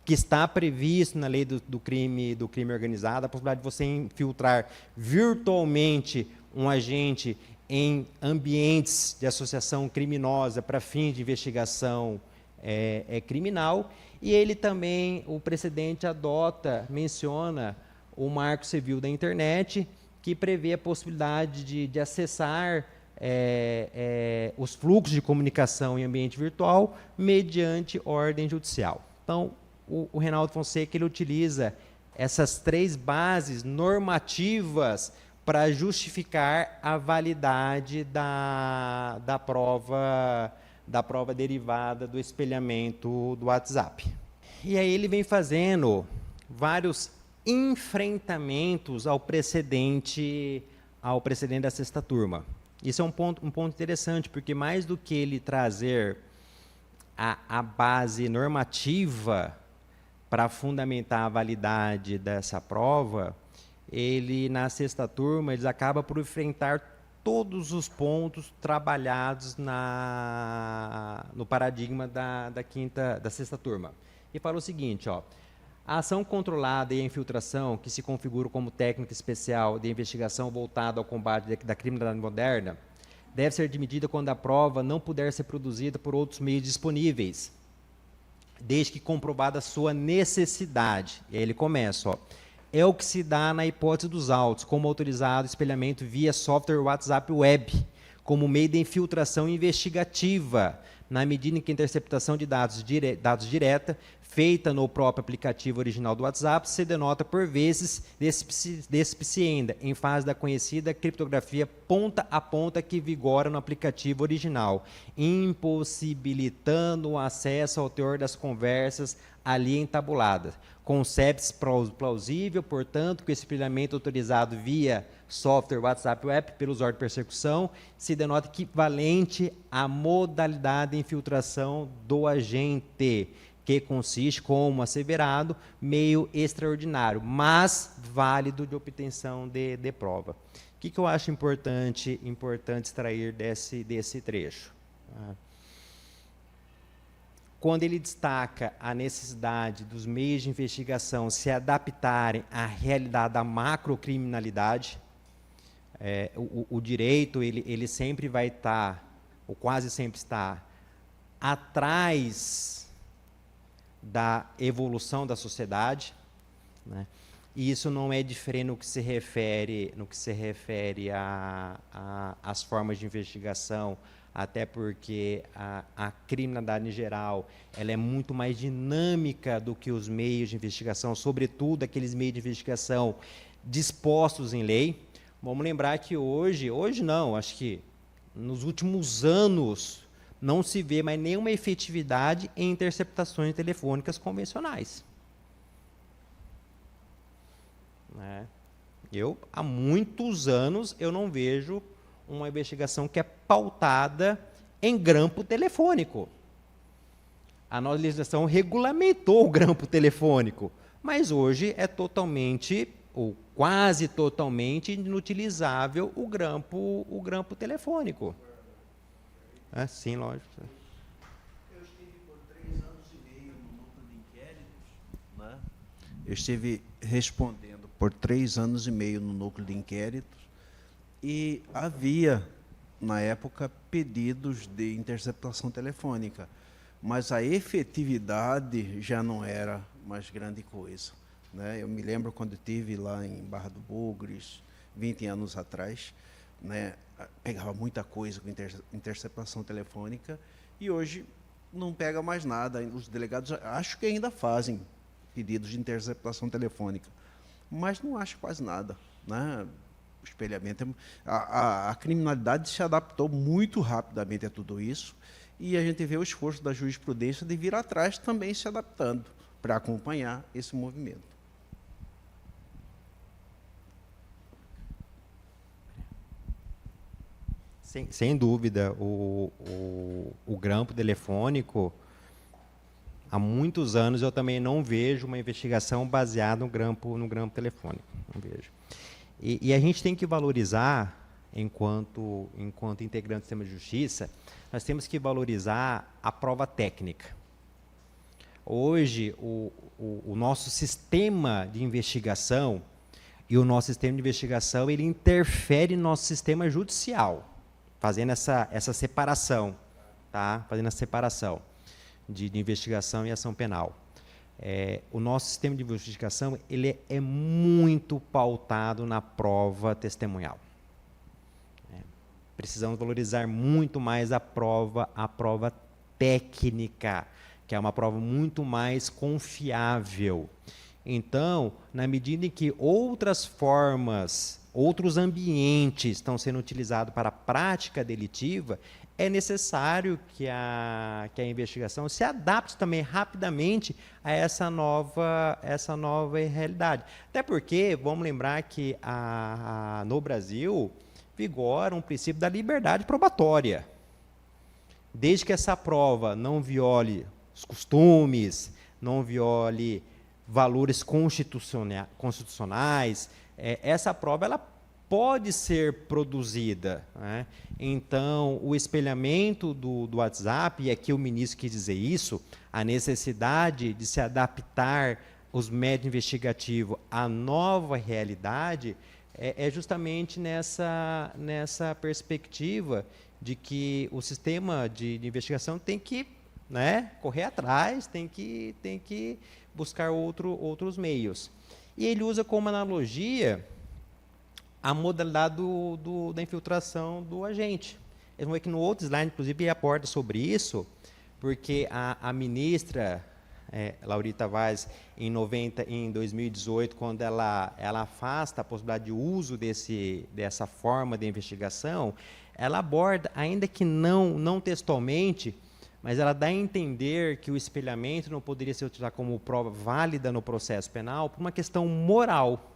que está previsto na Lei do crime organizado, a possibilidade de você infiltrar virtualmente um agente em ambientes de associação criminosa para fins de investigação criminal. E ele também, o precedente menciona o Marco Civil da Internet, que prevê a possibilidade de acessar os fluxos de comunicação em ambiente virtual mediante ordem judicial. Então, o Reinaldo Fonseca, ele utiliza essas três bases normativas para justificar a validade da prova derivada do espelhamento do WhatsApp. E aí ele vem fazendo vários enfrentamentos ao precedente da sexta turma. Isso é um ponto interessante, porque mais do que ele trazer a base normativa para fundamentar a validade dessa prova, ele, na sexta turma, eles acabam por enfrentar todos os pontos trabalhados no paradigma da sexta turma. E fala o seguinte, ó, a ação controlada e a infiltração, que se configuram como técnica especial de investigação voltada ao combate da criminalidade moderna, deve ser admitida quando a prova não puder ser produzida por outros meios disponíveis, desde que comprovada a sua necessidade. E aí ele começa, ó, é o que se dá na hipótese dos autos, como autorizado espelhamento via software WhatsApp web, como meio de infiltração investigativa, na medida em que a interceptação de dados direta, feita no próprio aplicativo original do WhatsApp, se denota, por vezes, despicienda, em fase da conhecida criptografia ponta a ponta que vigora no aplicativo original, impossibilitando o acesso ao teor das conversas ali entabuladas. Concebe-se plausível, portanto, que o espelhamento autorizado via software WhatsApp Web pelo usuário de persecução se denota equivalente à modalidade de infiltração do agente, que consiste, como asseverado, meio extraordinário, mas válido de obtenção de prova. O que eu acho importante extrair desse trecho? Quando ele destaca a necessidade dos meios de investigação se adaptarem à realidade da macrocriminalidade, o direito ele sempre vai estar, ou quase sempre está, atrás da evolução da sociedade, né? E isso não é diferente no que se refere às formas de investigação, até porque a criminalidade em geral ela é muito mais dinâmica do que os meios de investigação, sobretudo aqueles meios de investigação dispostos em lei. Vamos lembrar que hoje não, acho que nos últimos anos não se vê mais nenhuma efetividade em interceptações telefônicas convencionais. Há muitos anos, eu não vejo uma investigação que é pautada em grampo telefônico. A nossa legislação regulamentou o grampo telefônico, mas hoje é totalmente, ou quase totalmente, inutilizável o grampo telefônico. Sim, lógico. Eu estive por 3 anos e meio no núcleo de inquéritos, né? Eu estive respondendo por 3 anos e meio no núcleo de inquéritos e havia, na época, pedidos de interceptação telefônica, mas a efetividade já não era mais grande coisa, né? Eu me lembro quando estive lá em Barra do Bugres, 20 anos atrás, né? Pegava muita coisa com interceptação telefônica e hoje não pega mais nada. Os delegados acho que ainda fazem pedidos de interceptação telefônica, mas não acho quase nada, né? O espelhamento, a criminalidade se adaptou muito rapidamente a tudo isso e a gente vê o esforço da jurisprudência de vir atrás também se adaptando para acompanhar esse movimento. Sem dúvida, o grampo telefônico, há muitos anos eu também não vejo uma investigação baseada no grampo telefônico, não vejo. E a gente tem que valorizar, enquanto integrante do sistema de justiça, nós temos que valorizar a prova técnica. Hoje, o nosso sistema de investigação, ele interfere no nosso sistema judicial, fazendo essa separação, tá? Fazendo a separação de investigação e ação penal. O nosso sistema de investigação ele é muito pautado na prova testemunhal. Precisamos valorizar muito mais a prova técnica, que é uma prova muito mais confiável. Então, na medida em que outras formas, outros ambientes estão sendo utilizados para a prática delitiva, é necessário que a investigação se adapte também rapidamente a essa nova realidade. Até porque, vamos lembrar que no Brasil vigora um princípio da liberdade probatória. Desde que essa prova não viole os costumes, não viole valores constitucionais, essa prova ela pode ser produzida, né? Então, o espelhamento do WhatsApp, e aqui o ministro quis dizer isso, a necessidade de se adaptar os métodos investigativos à nova realidade, é justamente nessa perspectiva de que o sistema de investigação tem que, né, correr atrás, tem que buscar outros meios. E ele usa como analogia a modalidade da infiltração do agente. Eles vão ver que no outro slide, inclusive, ele aborda sobre isso, porque a ministra Laurita Tavares, em 2018, quando ela afasta a possibilidade de uso dessa forma de investigação, ela aborda, ainda que não textualmente, mas ela dá a entender que o espelhamento não poderia ser utilizado como prova válida no processo penal por uma questão moral.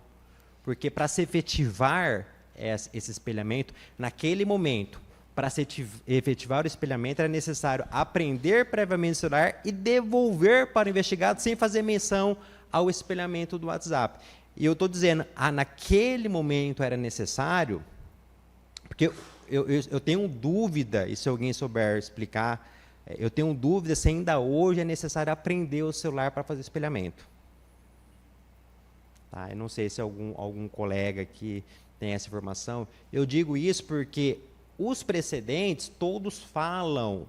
Porque para se efetivar esse espelhamento, naquele momento, para se efetivar o espelhamento, era necessário apreender previamente o celular e devolver para o investigado sem fazer menção ao espelhamento do WhatsApp. E eu estou dizendo, naquele momento era necessário, porque eu tenho dúvida, e se alguém souber explicar, eu tenho dúvida se ainda hoje é necessário aprender o celular para fazer espelhamento. Tá? Eu não sei se algum colega aqui tem essa informação. Eu digo isso porque os precedentes todos falam,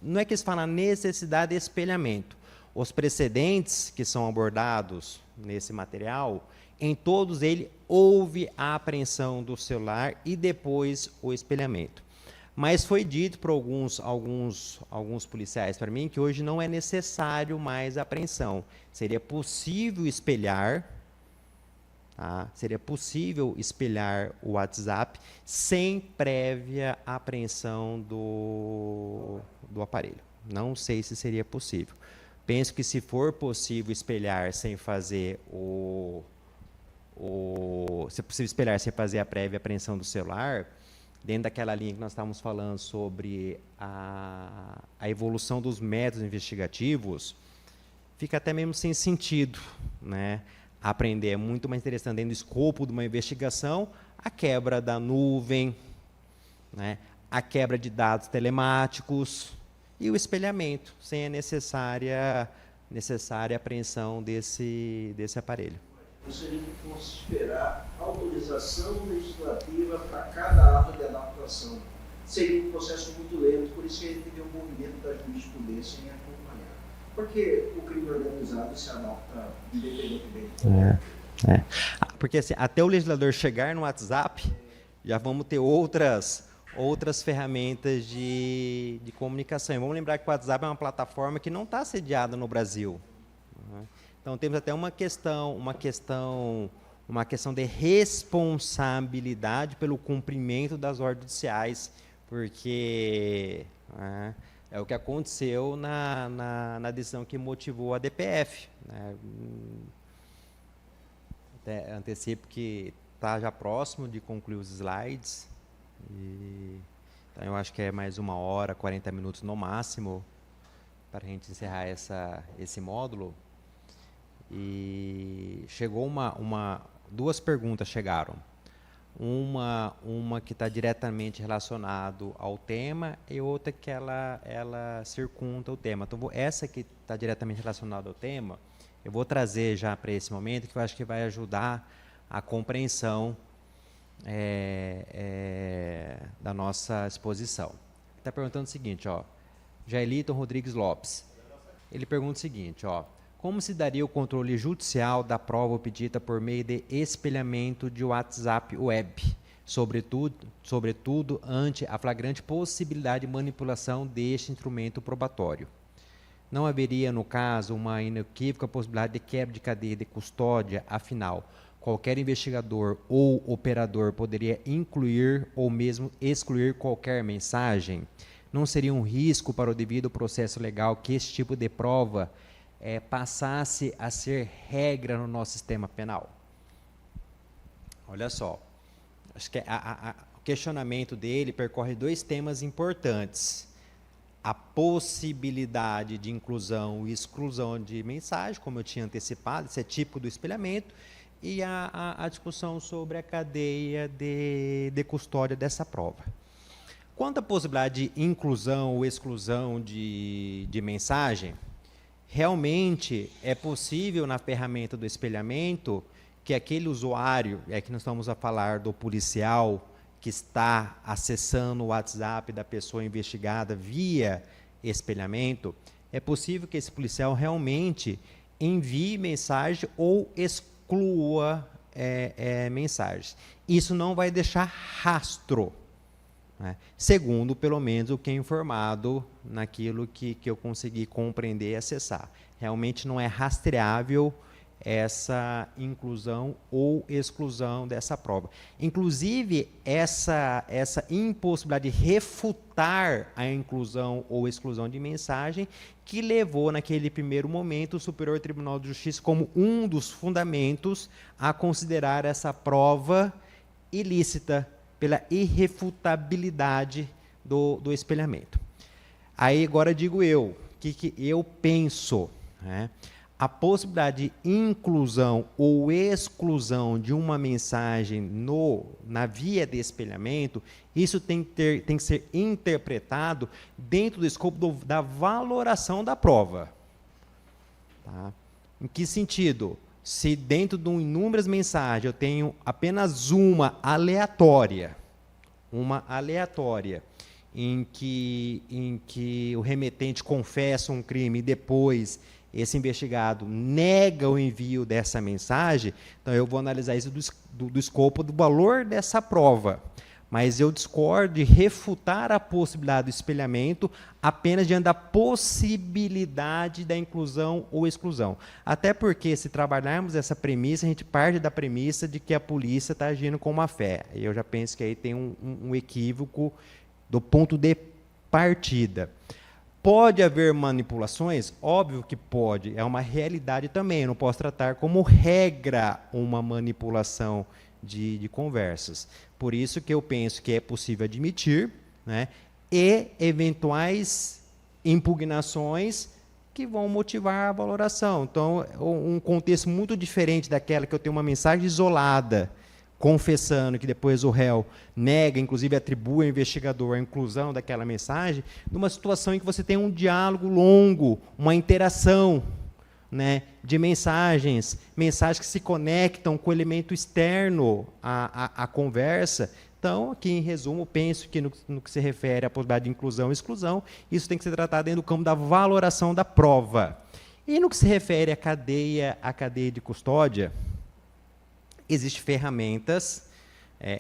não é que eles falam na necessidade de espelhamento. Os precedentes que são abordados nesse material, em todos eles houve a apreensão do celular e depois o espelhamento. Mas foi dito por alguns policiais para mim que hoje não é necessário mais a apreensão. Seria possível espelhar, tá? Seria possível espelhar o WhatsApp sem prévia apreensão do aparelho. Não sei se seria possível. Penso que se for possível espelhar sem fazer se é possível espelhar sem fazer a prévia apreensão do celular, dentro daquela linha que nós estávamos falando sobre a evolução dos métodos investigativos, fica até mesmo sem sentido, né? Aprender é muito mais interessante dentro do escopo de uma investigação a quebra da nuvem, né? A quebra de dados telemáticos e o espelhamento, sem a necessária apreensão desse aparelho. Gostaria que fosse esperar autorização legislativa para cada ato de adaptação. Seria um processo muito lento, por isso que a gente teve o movimento da jurisprudência em acompanhar. Porque o crime organizado se adapta independentemente. Porque assim, até o legislador chegar no WhatsApp, já vamos ter outras ferramentas de comunicação. E vamos lembrar que o WhatsApp é uma plataforma que não está sediada no Brasil. Né? Então temos até uma questão de responsabilidade pelo cumprimento das ordens judiciais, porque é o que aconteceu na decisão que motivou a DPF. Né? Até antecipo que está já próximo de concluir os slides. Então eu acho que é mais 1h, 40 minutos no máximo para a gente encerrar esse módulo. E chegou duas perguntas chegaram. Uma que está diretamente relacionado ao tema e outra que ela circunda o tema. Então essa que está diretamente relacionada ao tema, eu vou trazer já para esse momento, que eu acho que vai ajudar a compreensão da nossa exposição. Está perguntando o seguinte, Jailton Rodrigues Lopes. Ele pergunta o seguinte, como se daria o controle judicial da prova obtida por meio de espelhamento de WhatsApp web, sobretudo ante a flagrante possibilidade de manipulação deste instrumento probatório? Não haveria, no caso, uma inequívoca possibilidade de quebra de cadeia de custódia, afinal, qualquer investigador ou operador poderia incluir ou mesmo excluir qualquer mensagem? Não seria um risco para o devido processo legal que esse tipo de prova passasse a ser regra no nosso sistema penal? Olha só, acho que o questionamento dele percorre dois temas importantes. A possibilidade de inclusão e exclusão de mensagem, como eu tinha antecipado, isso é típico do espelhamento, e a discussão sobre a cadeia de custódia dessa prova. Quanto à possibilidade de inclusão ou exclusão de mensagem, realmente é possível na ferramenta do espelhamento que aquele usuário, que nós estamos a falar do policial que está acessando o WhatsApp da pessoa investigada via espelhamento, é possível que esse policial realmente envie mensagem ou exclua mensagens. Isso não vai deixar rastro, né? Segundo, pelo menos, o que é informado naquilo que eu consegui compreender e acessar. Realmente não é rastreável essa inclusão ou exclusão dessa prova. Inclusive, essa impossibilidade de refutar a inclusão ou exclusão de mensagem que levou, naquele primeiro momento, o Superior Tribunal de Justiça como um dos fundamentos a considerar essa prova ilícita pela irrefutabilidade do espelhamento. Aí agora digo eu, o que eu penso, né? A possibilidade de inclusão ou exclusão de uma mensagem na via de espelhamento, isso tem que ser interpretado dentro do escopo da valoração da prova. Tá? Em que sentido? Se dentro de inúmeras mensagens eu tenho apenas uma aleatória, em que o remetente confessa um crime e depois esse investigado nega o envio dessa mensagem, então eu vou analisar isso do escopo do valor dessa prova. Mas eu discordo de refutar a possibilidade do espelhamento apenas diante da possibilidade da inclusão ou exclusão. Até porque, se trabalharmos essa premissa, a gente parte da premissa de que a polícia está agindo com má fé. E eu já penso que aí tem um equívoco do ponto de partida. Pode haver manipulações? Óbvio que pode, é uma realidade também. Eu não posso tratar como regra uma manipulação de conversas. Por isso que eu penso que é possível admitir, né, e eventuais impugnações que vão motivar a valoração. Então, um contexto muito diferente daquela que eu tenho uma mensagem isolada, confessando que depois o réu nega, inclusive atribui ao investigador a inclusão daquela mensagem, numa situação em que você tem um diálogo longo, uma interação, né, de mensagens que se conectam com o elemento externo à conversa. Então, aqui em resumo, penso que no que se refere à possibilidade de inclusão e exclusão, isso tem que ser tratado dentro do campo da valoração da prova. E no que se refere à cadeia de custódia, existem ferramentas,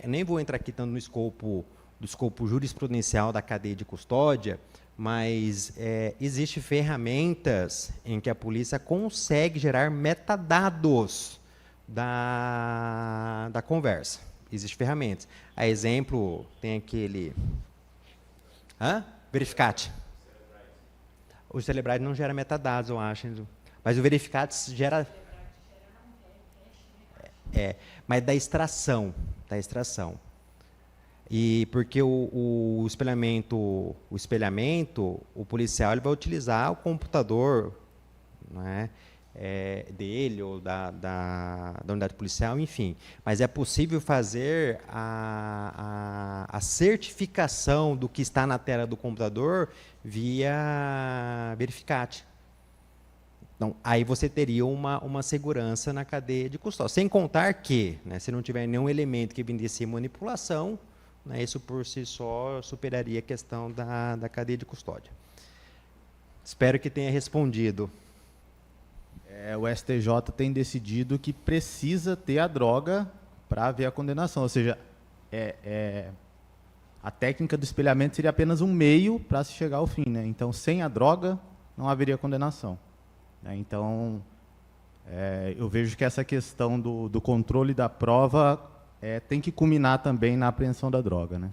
nem vou entrar aqui tanto no escopo jurisprudencial da cadeia de custódia, mas existem ferramentas em que a polícia consegue gerar metadados da conversa. Existem ferramentas. A exemplo, tem aquele... Verificate. O Celebrite não gera metadados, eu acho. Mas o Verificate gera... mas da extração. E porque o espelhamento, o policial ele vai utilizar o computador, né, dele ou da unidade policial, enfim. Mas é possível fazer a certificação do que está na tela do computador via Verificate. Então, aí você teria uma segurança na cadeia de custódia. Sem contar que, né, se não tiver nenhum elemento que evidencie manipulação, né, isso por si só superaria a questão da cadeia de custódia. Espero que tenha respondido. O STJ tem decidido que precisa ter a droga para haver a condenação. Ou seja, a técnica do espelhamento seria apenas um meio para se chegar ao fim, né? Então, sem a droga, não haveria condenação. Então, eu vejo que essa questão do controle da prova tem que culminar também na apreensão da droga, né?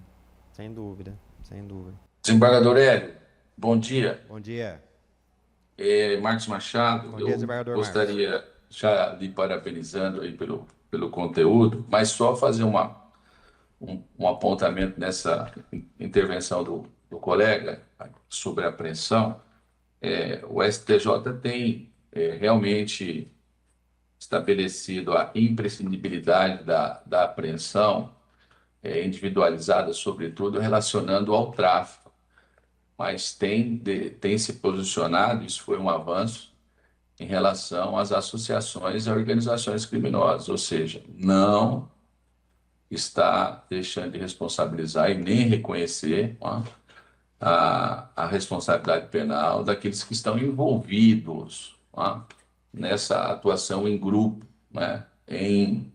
Sem dúvida. Desembargador Hélio, bom dia. Bom dia. Marcos Machado, Bom dia, desembargador eu gostaria, já lhe parabenizando aí pelo conteúdo, mas só fazer um apontamento nessa intervenção do colega sobre a apreensão. O STJ tem realmente estabelecido a imprescindibilidade da apreensão individualizada, sobretudo relacionando ao tráfico, mas tem se posicionado, isso foi um avanço, em relação às associações e organizações criminosas, ou seja, não está deixando de responsabilizar e nem reconhecer a responsabilidade penal daqueles que estão envolvidos nessa atuação em grupo, né, em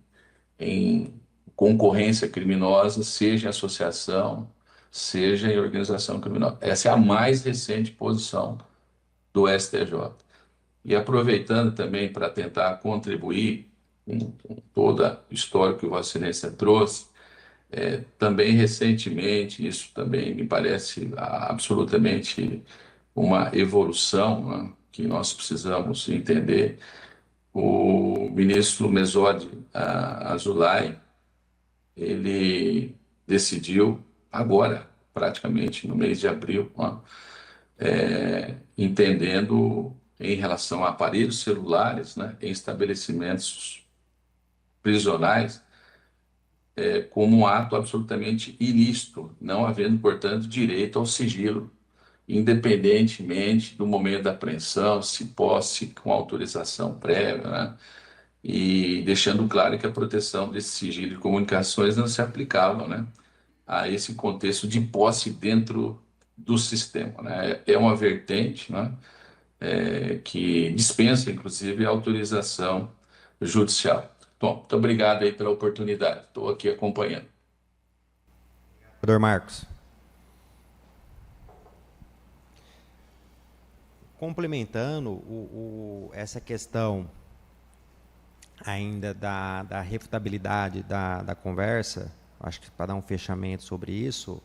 concorrência criminosa, seja em associação, seja em organização criminosa. Essa é a mais recente posição do STJ. E aproveitando também para tentar contribuir com toda a história que Vossa Excelência trouxe, também recentemente, isso também me parece absolutamente uma evolução, né, que nós precisamos entender. O ministro Mesodi Azulay, ele decidiu agora, praticamente no mês de abril, né, entendendo em relação a aparelhos celulares, né, em estabelecimentos prisionais, como um ato absolutamente ilícito, não havendo, portanto, direito ao sigilo, independentemente do momento da apreensão, se posse com autorização prévia, né? E deixando claro que a proteção desse sigilo de comunicações não se aplicava, né, a esse contexto de posse dentro do sistema, né? É uma vertente, né, que dispensa, inclusive, a autorização judicial. Bom, muito obrigado aí pela oportunidade. Estou aqui acompanhando. Vereador Marcos. Complementando essa questão ainda da refutabilidade da conversa, acho que para dar um fechamento sobre isso,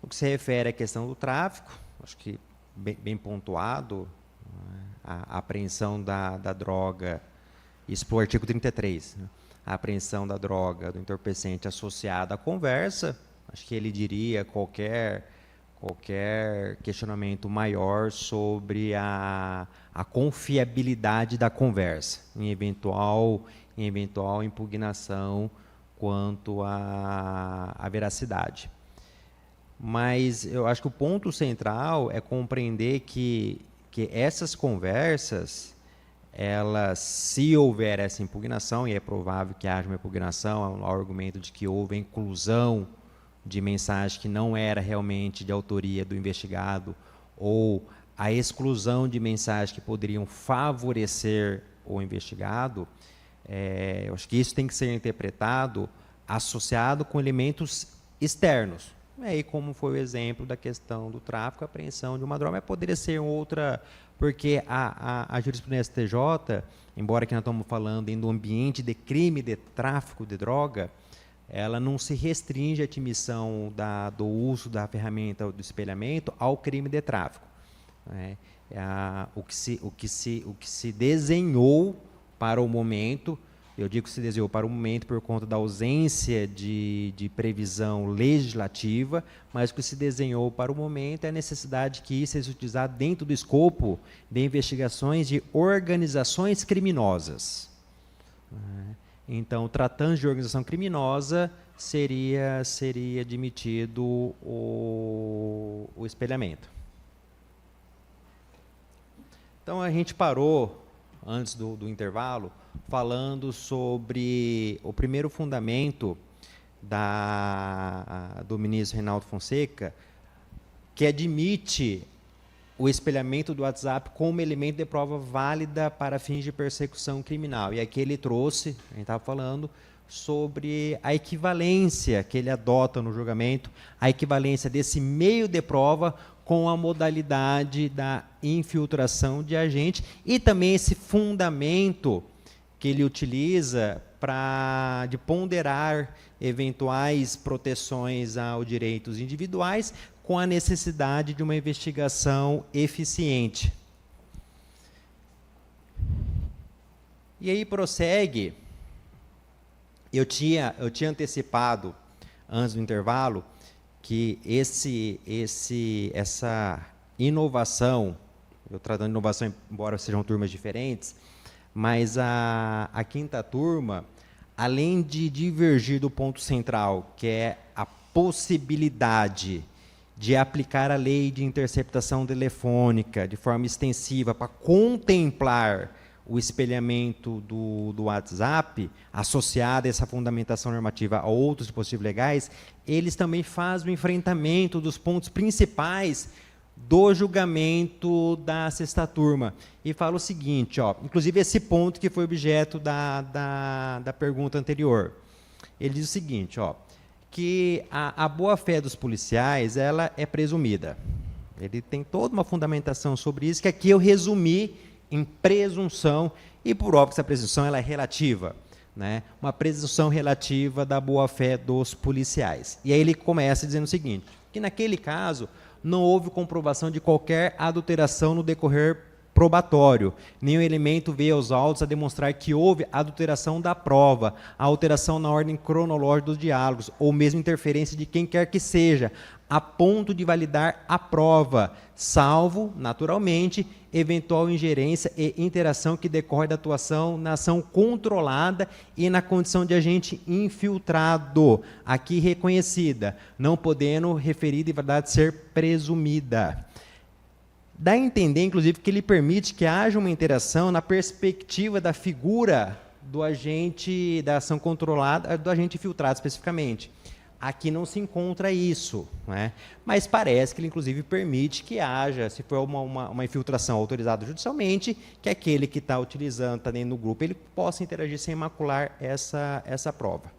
o que se refere à questão do tráfico, acho que bem pontuado, né, a apreensão da droga, isso para o artigo 33, né, a apreensão da droga, do entorpecente associada à conversa, acho que ele diria qualquer questionamento maior sobre a confiabilidade da conversa, em eventual impugnação quanto à veracidade. Mas eu acho que o ponto central é compreender que essas conversas, elas, se houver essa impugnação, e é provável que haja uma impugnação, ao argumento de que houve a inclusão de mensagem que não era realmente de autoria do investigado, ou a exclusão de mensagens que poderiam favorecer o investigado, eu acho que isso tem que ser interpretado associado com elementos externos. Aí, como foi o exemplo da questão do tráfico, a apreensão de uma droga, mas poderia ser outra, porque a jurisprudência TJ, embora que nós estamos falando em um ambiente de crime de tráfico de droga, ela não se restringe à admissão do uso da ferramenta do espelhamento ao crime de tráfico, né? O que se desenhou para o momento, eu digo que se desenhou para o momento por conta da ausência de previsão legislativa, mas o que se desenhou para o momento é a necessidade que isso seja utilizado dentro do escopo de investigações de organizações criminosas, né? Então, tratando de organização criminosa, seria admitido o espelhamento. Então, a gente parou, antes do intervalo, falando sobre o primeiro fundamento do ministro Reinaldo Fonseca, que admite o espelhamento do WhatsApp como elemento de prova válida para fins de persecução criminal. E aqui ele trouxe, a gente estava falando, sobre a equivalência que ele adota no julgamento, a equivalência desse meio de prova com a modalidade da infiltração de agente e também esse fundamento que ele utiliza de ponderar eventuais proteções aos direitos individuais com a necessidade de uma investigação eficiente. E aí prossegue, eu tinha antecipado, antes do intervalo, que essa inovação, eu tratando de inovação, embora sejam turmas diferentes, mas a quinta turma, além de divergir do ponto central, que é a possibilidade de aplicar a lei de interceptação telefônica de forma extensiva para contemplar o espelhamento do WhatsApp, associado a essa fundamentação normativa a outros dispositivos legais, eles também fazem o enfrentamento dos pontos principais do julgamento da sexta turma. E fala o seguinte, inclusive esse ponto que foi objeto da pergunta anterior. Ele diz o seguinte, que a boa-fé dos policiais, ela é presumida. Ele tem toda uma fundamentação sobre isso, que aqui eu resumi em presunção, e por óbvio que essa presunção ela é relativa, né? Uma presunção relativa da boa-fé dos policiais. E aí ele começa dizendo o seguinte, que naquele caso não houve comprovação de qualquer adulteração no decorrer probatório. Nenhum elemento veio aos autos a demonstrar que houve adulteração da prova, alteração na ordem cronológica dos diálogos, ou mesmo interferência de quem quer que seja, a ponto de validar a prova, salvo, naturalmente, eventual ingerência e interação que decorre da atuação na ação controlada e na condição de agente infiltrado, aqui reconhecida, não podendo referida e verdade ser presumida. Dá a entender, inclusive, que ele permite que haja uma interação na perspectiva da figura do agente da ação controlada, do agente infiltrado especificamente. Aqui não se encontra isso, né? Mas parece que ele, inclusive, permite que haja, se for uma infiltração autorizada judicialmente, que aquele que está utilizando, está dentro do grupo, ele possa interagir sem macular essa prova.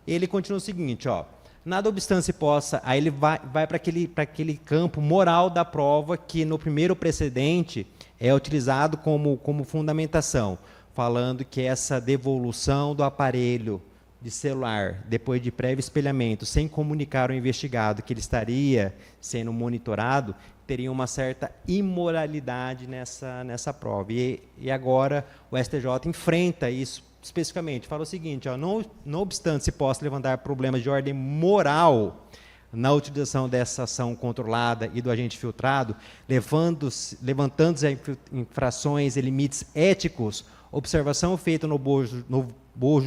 Ele continua o seguinte, ó, nada obstante se possa, aí ele vai para aquele campo moral da prova que no primeiro precedente é utilizado como fundamentação, falando que essa devolução do aparelho de celular, depois de prévio espelhamento, sem comunicar ao investigado que ele estaria sendo monitorado, teria uma certa imoralidade nessa prova. E agora o STJ enfrenta isso especificamente. Fala o seguinte, ó, não obstante se possa levantar problemas de ordem moral na utilização dessa ação controlada e do agente filtrado, levantando-se infrações e limites éticos, observação feita no bojo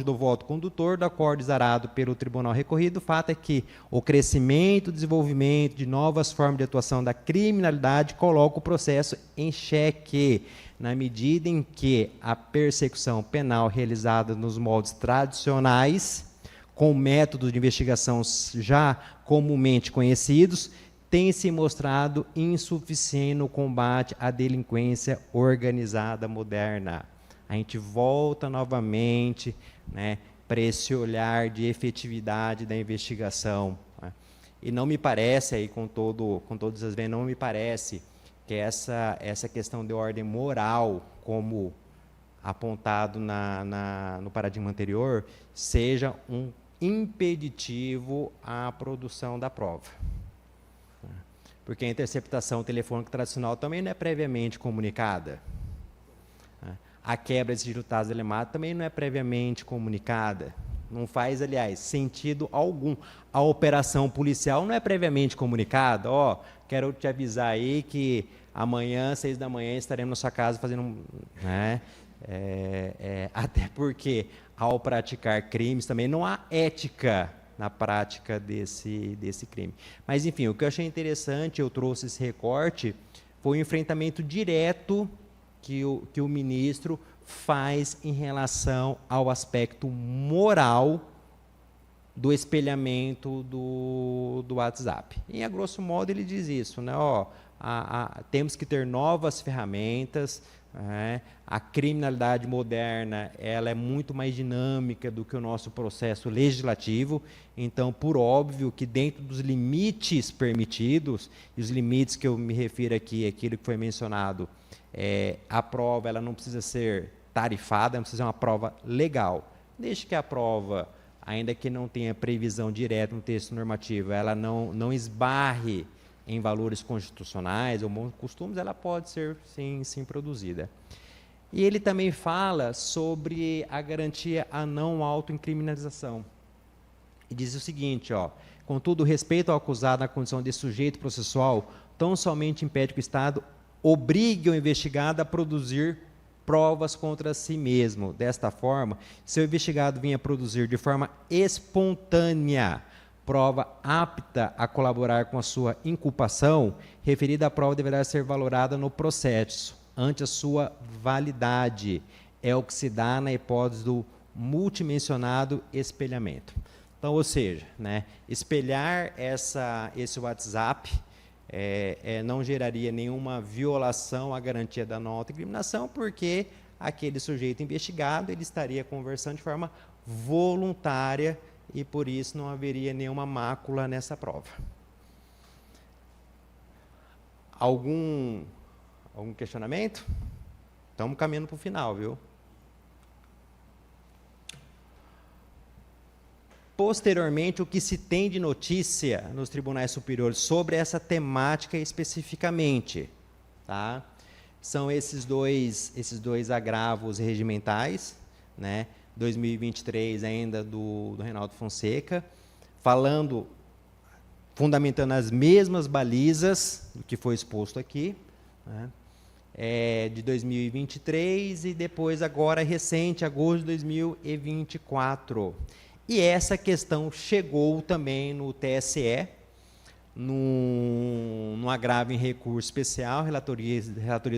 do voto condutor do acordo exarado pelo tribunal recorrido, o fato é que o crescimento e desenvolvimento de novas formas de atuação da criminalidade coloca o processo em xeque, na medida em que a persecução penal realizada nos moldes tradicionais, com métodos de investigação já comumente conhecidos, tem se mostrado insuficiente no combate à delinquência organizada moderna. A gente volta novamente, né, para esse olhar de efetividade da investigação, né? E não me parece, aí, com todas as vezes, não me parece que essa questão de ordem moral, como apontado no paradigma anterior, seja um impeditivo à produção da prova. Porque a interceptação telefônica tradicional também não é previamente comunicada. A quebra de sigilo telemático também não é previamente comunicada. Não faz, aliás, sentido algum. A operação policial não é previamente comunicada. Ó, quero te avisar aí que amanhã, 6 da manhã, estaremos na sua casa fazendo... Né? Até porque, ao praticar crimes, também não há ética na prática desse crime. Mas, enfim, o que eu achei interessante, eu trouxe esse recorte, foi o enfrentamento direto que o ministro faz em relação ao aspecto moral do espelhamento do WhatsApp. E, a grosso modo, ele diz isso, né? Ó, temos que ter novas ferramentas, né? A criminalidade moderna ela é muito mais dinâmica do que o nosso processo legislativo, então, por óbvio, que dentro dos limites permitidos, e os limites que eu me refiro aqui, aquilo que foi mencionado, a prova ela não precisa ser tarifada, não precisa ser uma prova legal, desde que a prova, ainda que não tenha previsão direta no texto normativo, ela não esbarre em valores constitucionais ou bons costumes, ela pode ser, sim, produzida. E ele também fala sobre a garantia à não autoincriminalização. E diz o seguinte, ó, contudo, o respeito ao acusado na condição de sujeito processual tão somente impede que o Estado obrigue o investigado a produzir provas contra si mesmo. Desta forma, se o investigado vinha produzir de forma espontânea prova apta a colaborar com a sua inculpação, referida à prova deverá ser valorada no processo, ante a sua validade. É o que se dá na hipótese do multimencionado espelhamento. Então, ou seja, né, espelhar esse WhatsApp não geraria nenhuma violação à garantia da não autoincriminação, porque aquele sujeito investigado ele estaria conversando de forma voluntária e, por isso, não haveria nenhuma mácula nessa prova. Algum questionamento? Estamos caminhando para o final, viu? Posteriormente, o que se tem de notícia nos tribunais superiores sobre essa temática especificamente, tá? são esses dois agravos regimentais, né? 2023 ainda do Reinaldo Fonseca, fundamentando as mesmas balizas do que foi exposto aqui, né? De 2023 e depois agora recente, agosto de 2024. E essa questão chegou também no TSE, no agravo em recurso especial, relatoria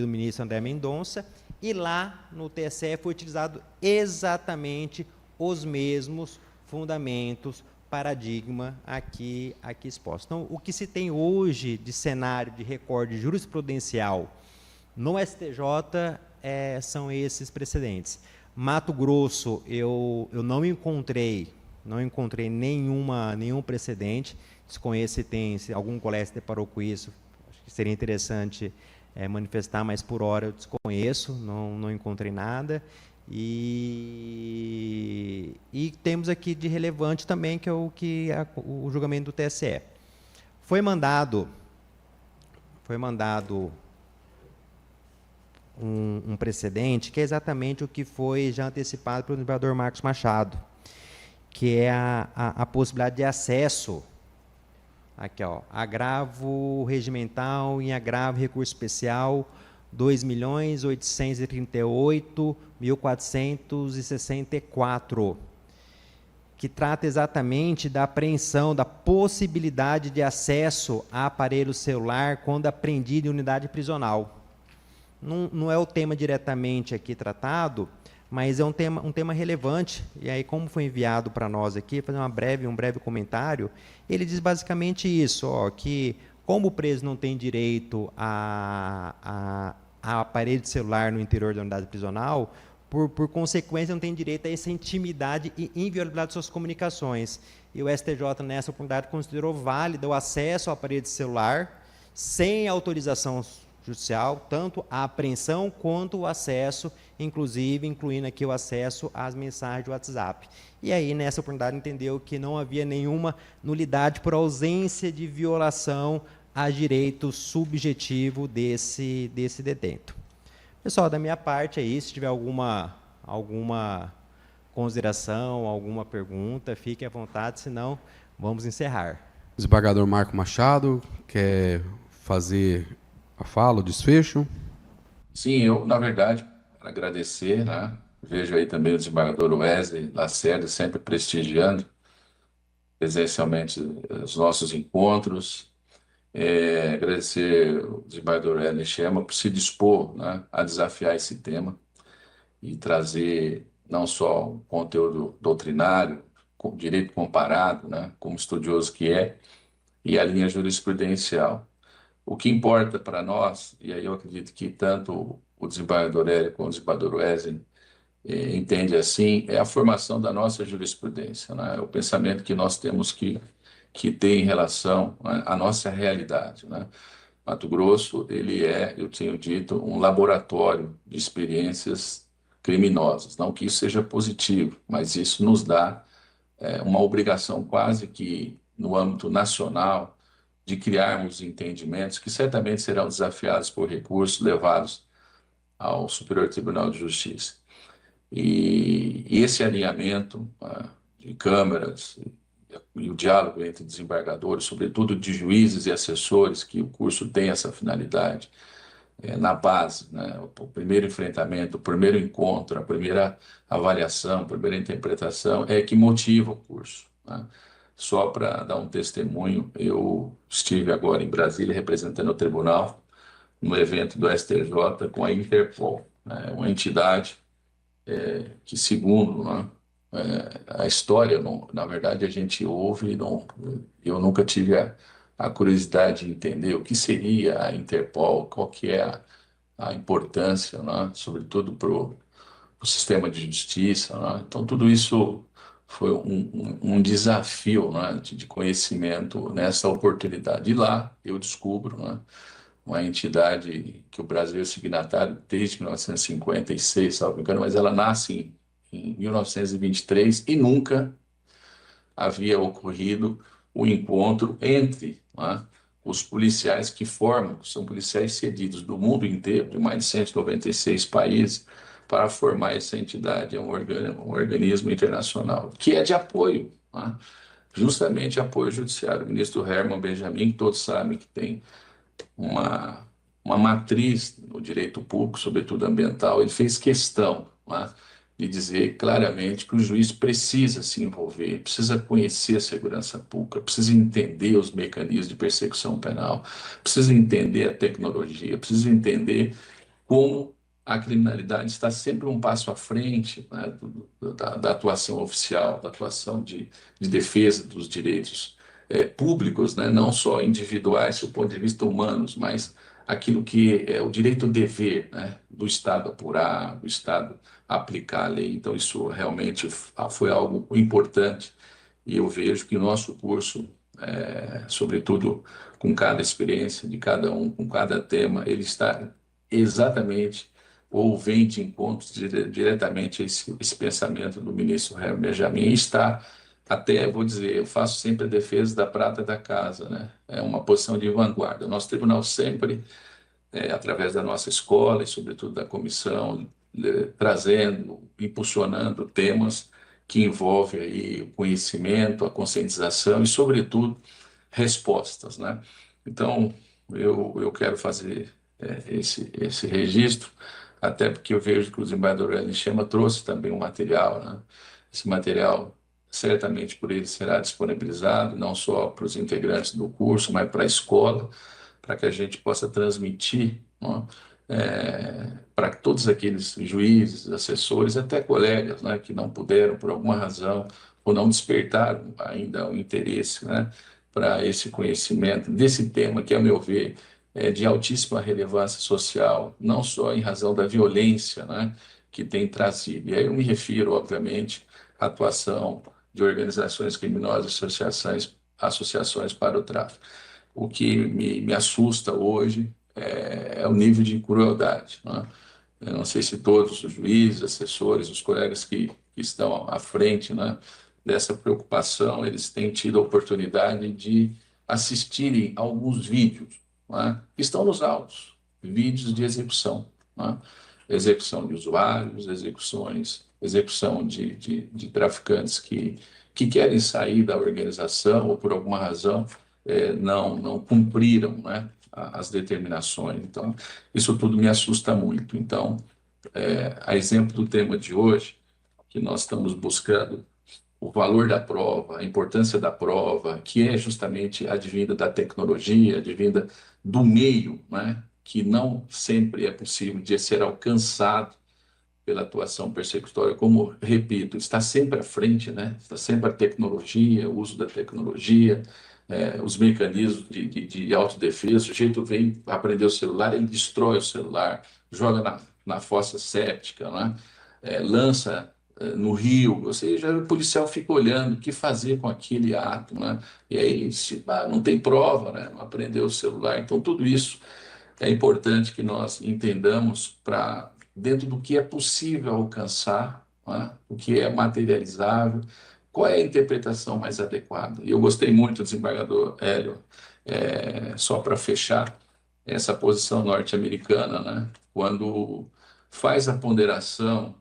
do ministro André Mendonça, e lá no TSE foi utilizado exatamente os mesmos fundamentos, paradigma aqui exposto. Então, o que se tem hoje de cenário de recorde jurisprudencial no STJ são esses precedentes. Mato Grosso, eu não encontrei nenhum precedente. Desconheço se algum colega se deparou com isso. Acho que seria interessante manifestar, mas por hora eu desconheço, não encontrei nada. E temos aqui de relevante também, que é o julgamento do TSE. Foi mandado um precedente, que é exatamente o que foi já antecipado pelo desembargador Marcos Machado, que é a possibilidade de acesso, aqui, ó, agravo regimental em agravo recurso especial 2.838.464, que trata exatamente da apreensão, da possibilidade de acesso a aparelho celular quando apreendido em unidade prisional. Não é o tema diretamente aqui tratado, mas é um tema relevante. E aí, como foi enviado para nós aqui, fazer um breve comentário, ele diz basicamente isso, ó, que como o preso não tem direito a aparelho de celular no interior da unidade prisional, por consequência, não tem direito a essa intimidade e inviolabilidade de suas comunicações. E o STJ, nessa oportunidade, considerou válido o acesso ao aparelho de celular sem autorização judicial, tanto a apreensão quanto o acesso, inclusive incluindo aqui o acesso às mensagens de WhatsApp. E aí, nessa oportunidade, entendeu que não havia nenhuma nulidade por ausência de violação a direito subjetivo desse detento. Pessoal, da minha parte é isso. Se tiver alguma consideração, alguma pergunta, fique à vontade, senão vamos encerrar. Desembargador Marco Machado, quer fazer a fala, o desfecho? Sim, eu, na verdade, quero agradecer, né? Vejo aí também o desembargador Wesley Lacerda sempre prestigiando presencialmente os nossos encontros. Agradecer o desembargador Hélio Schema por se dispor, né, a desafiar esse tema e trazer não só um conteúdo doutrinário, com direito comparado, né, como estudioso que é, e a linha jurisprudencial. O que importa para nós, e aí eu acredito que tanto o desembargador Hélio como o desembargador Wesley entende assim, é a formação da nossa jurisprudência, né, o pensamento que nós temos que ter em relação, né, à nossa realidade, né? Mato Grosso, ele eu tenho dito, um laboratório de experiências criminosas. Não que isso seja positivo, mas isso nos dá uma obrigação quase que no âmbito nacional de criarmos entendimentos que certamente serão desafiados por recursos levados ao Superior Tribunal de Justiça. E esse alinhamento de câmaras e o diálogo entre desembargadores, sobretudo de juízes e assessores, que o curso tem essa finalidade, na base, né? O primeiro enfrentamento, o primeiro encontro, a primeira avaliação, a primeira interpretação, é que motiva o curso, né? Só para dar um testemunho, eu estive agora em Brasília representando o tribunal no evento do STJ com a Interpol, né? Uma entidade que, segundo, né, a história, na verdade, a gente ouve, eu nunca tive a curiosidade de entender o que seria a Interpol, qual que é a importância, né, sobretudo para o sistema de justiça, né? Então, tudo isso foi um desafio, né, de conhecimento nessa oportunidade. E lá eu descubro, né, uma entidade que o Brasil é signatário desde 1956, salvo engano, mas ela nasce em 1923 e nunca havia ocorrido o encontro entre, né, os policiais que formam, são policiais cedidos do mundo inteiro, de mais de 196 países, para formar essa entidade, é um organismo internacional, que é de apoio, né? Justamente apoio judiciário. O ministro Herman Benjamin, todos sabem que tem uma matriz no direito público, sobretudo ambiental, ele fez questão, né, de dizer claramente que o juiz precisa se envolver, precisa conhecer a segurança pública, precisa entender os mecanismos de persecução penal, precisa entender a tecnologia, precisa entender como a criminalidade está sempre um passo à frente, né, da atuação oficial, da atuação de defesa dos direitos públicos, né, não só individuais do ponto de vista humanos, mas aquilo que é o direito-dever, né, do Estado apurar, do Estado aplicar a lei. Então, isso realmente foi algo importante e eu vejo que o nosso curso, sobretudo com cada experiência de cada um, com cada tema, ele está exatamente ou vem de encontro diretamente a esse pensamento do ministro Herman Benjamin e está até, vou dizer, eu faço sempre a defesa da prata da casa, né? É uma posição de vanguarda. O nosso tribunal sempre, através da nossa escola e, sobretudo, da comissão, trazendo, impulsionando temas que envolvem aí o conhecimento, a conscientização e, sobretudo, respostas, né? Então, eu quero fazer esse registro, até porque eu vejo que o desembargador Hélio Chema trouxe também um material, né? Esse material, certamente por ele, será disponibilizado, não só para os integrantes do curso, mas para a escola, para que a gente possa transmitir, né, para todos aqueles juízes, assessores, até colegas, né, que não puderam, por alguma razão, ou não despertaram ainda o interesse, né, para esse conhecimento desse tema que, a meu ver, é de altíssima relevância social, não só em razão da violência, né, que tem trazido. E aí eu me refiro, obviamente, à atuação de organizações criminosas, associações para o tráfico. O que me assusta hoje é o nível de crueldade, né? Eu não sei se todos os juízes, assessores, os colegas que estão à frente, né, dessa preocupação, eles têm tido a oportunidade de assistirem a alguns vídeos, né, que estão nos autos, vídeos de execução, né? Execução de usuários, execução de traficantes que querem sair da organização ou por alguma razão não cumpriram, né, as determinações. Então, isso tudo me assusta muito. Então, a exemplo do tema de hoje, que nós estamos buscando o valor da prova, a importância da prova, que é justamente advinda da tecnologia, advinda do meio, né, que não sempre é possível de ser alcançado pela atuação persecutória, como, repito, está sempre à frente, né? Está sempre a tecnologia, o uso da tecnologia, os mecanismos de autodefesa. O sujeito vem aprender o celular, ele destrói o celular, joga na fossa séptica, né? Lança no rio, ou seja, o policial fica olhando o que fazer com aquele ato, né? E aí, não tem prova, né? Não aprendeu o celular. Então, tudo isso é importante que nós entendamos para dentro do que é possível alcançar, né? O que é materializável, qual é a interpretação mais adequada. E eu gostei muito, desembargador Hélio, só para fechar, essa posição norte-americana, né? Quando faz a ponderação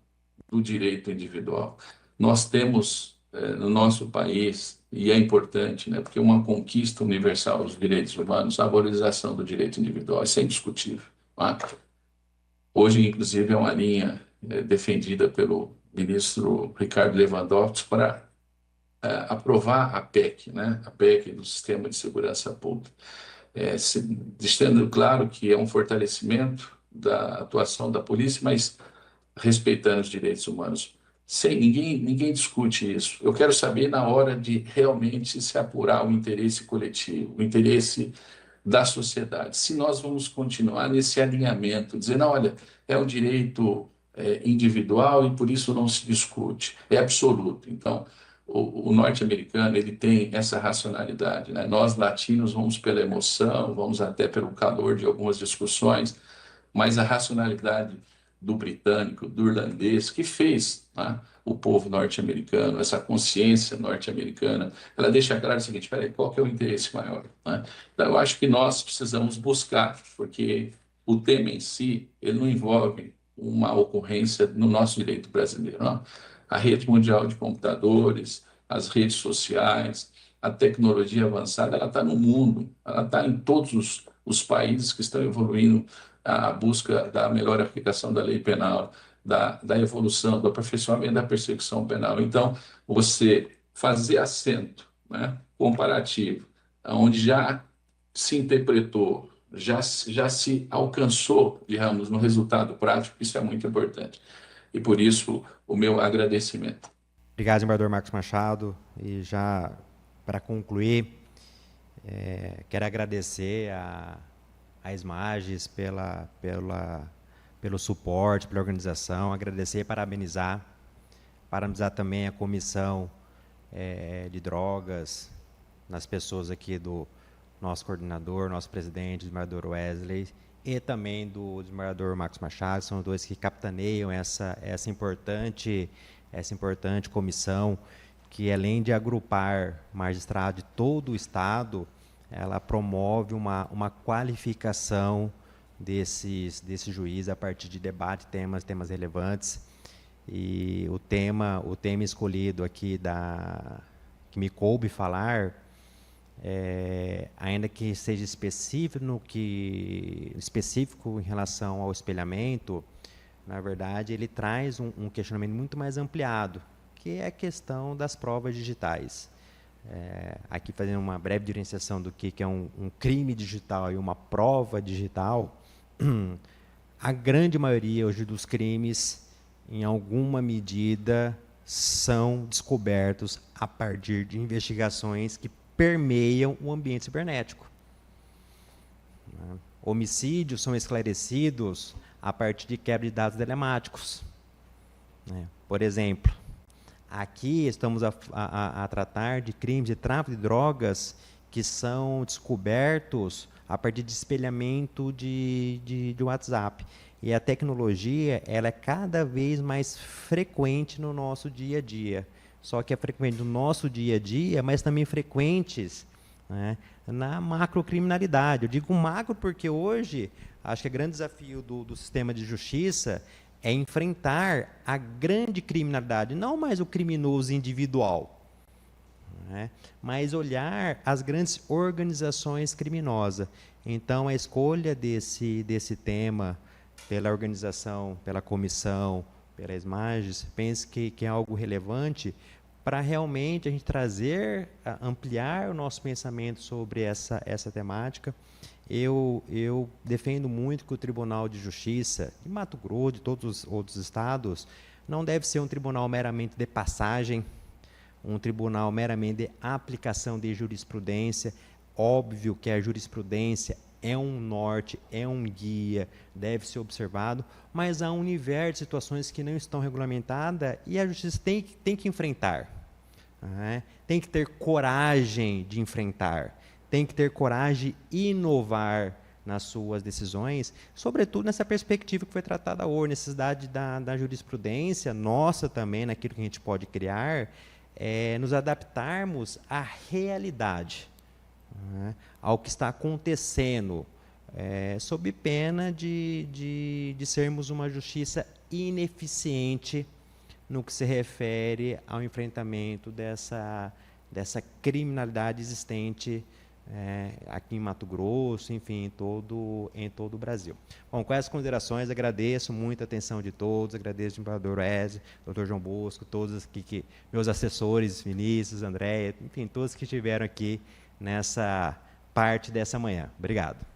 do direito individual. Nós temos no nosso país, e é importante, né, porque uma conquista universal dos direitos humanos, a valorização do direito individual, isso é indiscutível. Né? Hoje, inclusive, é uma linha defendida pelo ministro Ricardo Lewandowski para aprovar a PEC, né, a PEC do Sistema de Segurança Pública, deixando claro que é um fortalecimento da atuação da polícia, mas respeitando os direitos humanos. Ninguém discute isso. Eu quero saber na hora de realmente se apurar o interesse coletivo, o interesse da sociedade. Se nós vamos continuar nesse alinhamento, dizendo, olha, é um direito individual e por isso não se discute, é absoluto. Então, o norte-americano ele tem essa racionalidade, né? Nós, latinos, vamos pela emoção, vamos até pelo calor de algumas discussões, mas a racionalidade do britânico, do irlandês, que fez, né, o povo norte-americano, essa consciência norte-americana, ela deixa claro o seguinte: espera aí, qual que é o interesse maior, né? Então, eu acho que nós precisamos buscar, porque o tema em si, ele não envolve uma ocorrência no nosso direito brasileiro, não. A rede mundial de computadores, as redes sociais, a tecnologia avançada, ela está no mundo, ela está em todos os países que estão evoluindo a busca da melhor aplicação da lei penal, da evolução, do aperfeiçoamento da persecução penal. Então, você fazer acento, né, comparativo, onde já se interpretou, já se alcançou, digamos, no resultado prático, isso é muito importante. E por isso, o meu agradecimento. Obrigado, desembargador Marcos Machado. E já para concluir, quero agradecer a Smages pelo suporte, pela organização, agradecer e parabenizar também a comissão de drogas, nas pessoas aqui do nosso coordenador, nosso presidente, o desembargador Wesley, e também do desembargador Marcos Machado, são dois que capitaneiam essa importante comissão, que além de agrupar magistrados de todo o Estado, ela promove uma qualificação desses juízes a partir de debate, temas relevantes. E o tema escolhido aqui que me coube falar, ainda que seja específico em relação ao espelhamento, na verdade ele traz um questionamento muito mais ampliado, que é a questão das provas digitais. Aqui fazendo uma breve diferenciação do que é um crime digital e uma prova digital, a grande maioria hoje dos crimes, em alguma medida, são descobertos a partir de investigações que permeiam o ambiente cibernético. Homicídios são esclarecidos a partir de quebra de dados telemáticos. Por exemplo, aqui estamos a tratar de crimes de tráfico de drogas que são descobertos a partir de espelhamento de WhatsApp. E a tecnologia, ela é cada vez mais frequente no nosso dia a dia. Só que é frequente no nosso dia a dia, mas também frequentes, né, na macrocriminalidade. Eu digo macro porque hoje, acho que o grande desafio do sistema de justiça é enfrentar a grande criminalidade, não mais o criminoso individual, né, mas olhar as grandes organizações criminosas. Então, a escolha desse tema pela organização, pela comissão, pela Smages, penso que é algo relevante para realmente a gente ampliar o nosso pensamento sobre essa temática. Eu defendo muito que o Tribunal de Justiça de Mato Grosso, de todos os outros estados, não deve ser um tribunal meramente de passagem, um tribunal meramente de aplicação de jurisprudência. Óbvio que a jurisprudência é um norte, é um guia, deve ser observado, mas há um universo de situações que não estão regulamentadas e a justiça tem que enfrentar. Né? Tem que ter coragem de enfrentar, tem que ter coragem de inovar nas suas decisões, sobretudo nessa perspectiva que foi tratada hoje, necessidade da jurisprudência, nossa também, naquilo que a gente pode criar, nos adaptarmos à realidade, né, ao que está acontecendo, sob pena de sermos uma justiça ineficiente no que se refere ao enfrentamento dessa criminalidade existente aqui em Mato Grosso, enfim, em todo o Brasil. Bom, com essas considerações, agradeço muito a atenção de todos, agradeço ao desembargador Wesley, doutor João Bosco, todos meus assessores, Vinícius, Andréia, enfim, todos que estiveram aqui nessa parte dessa manhã. Obrigado.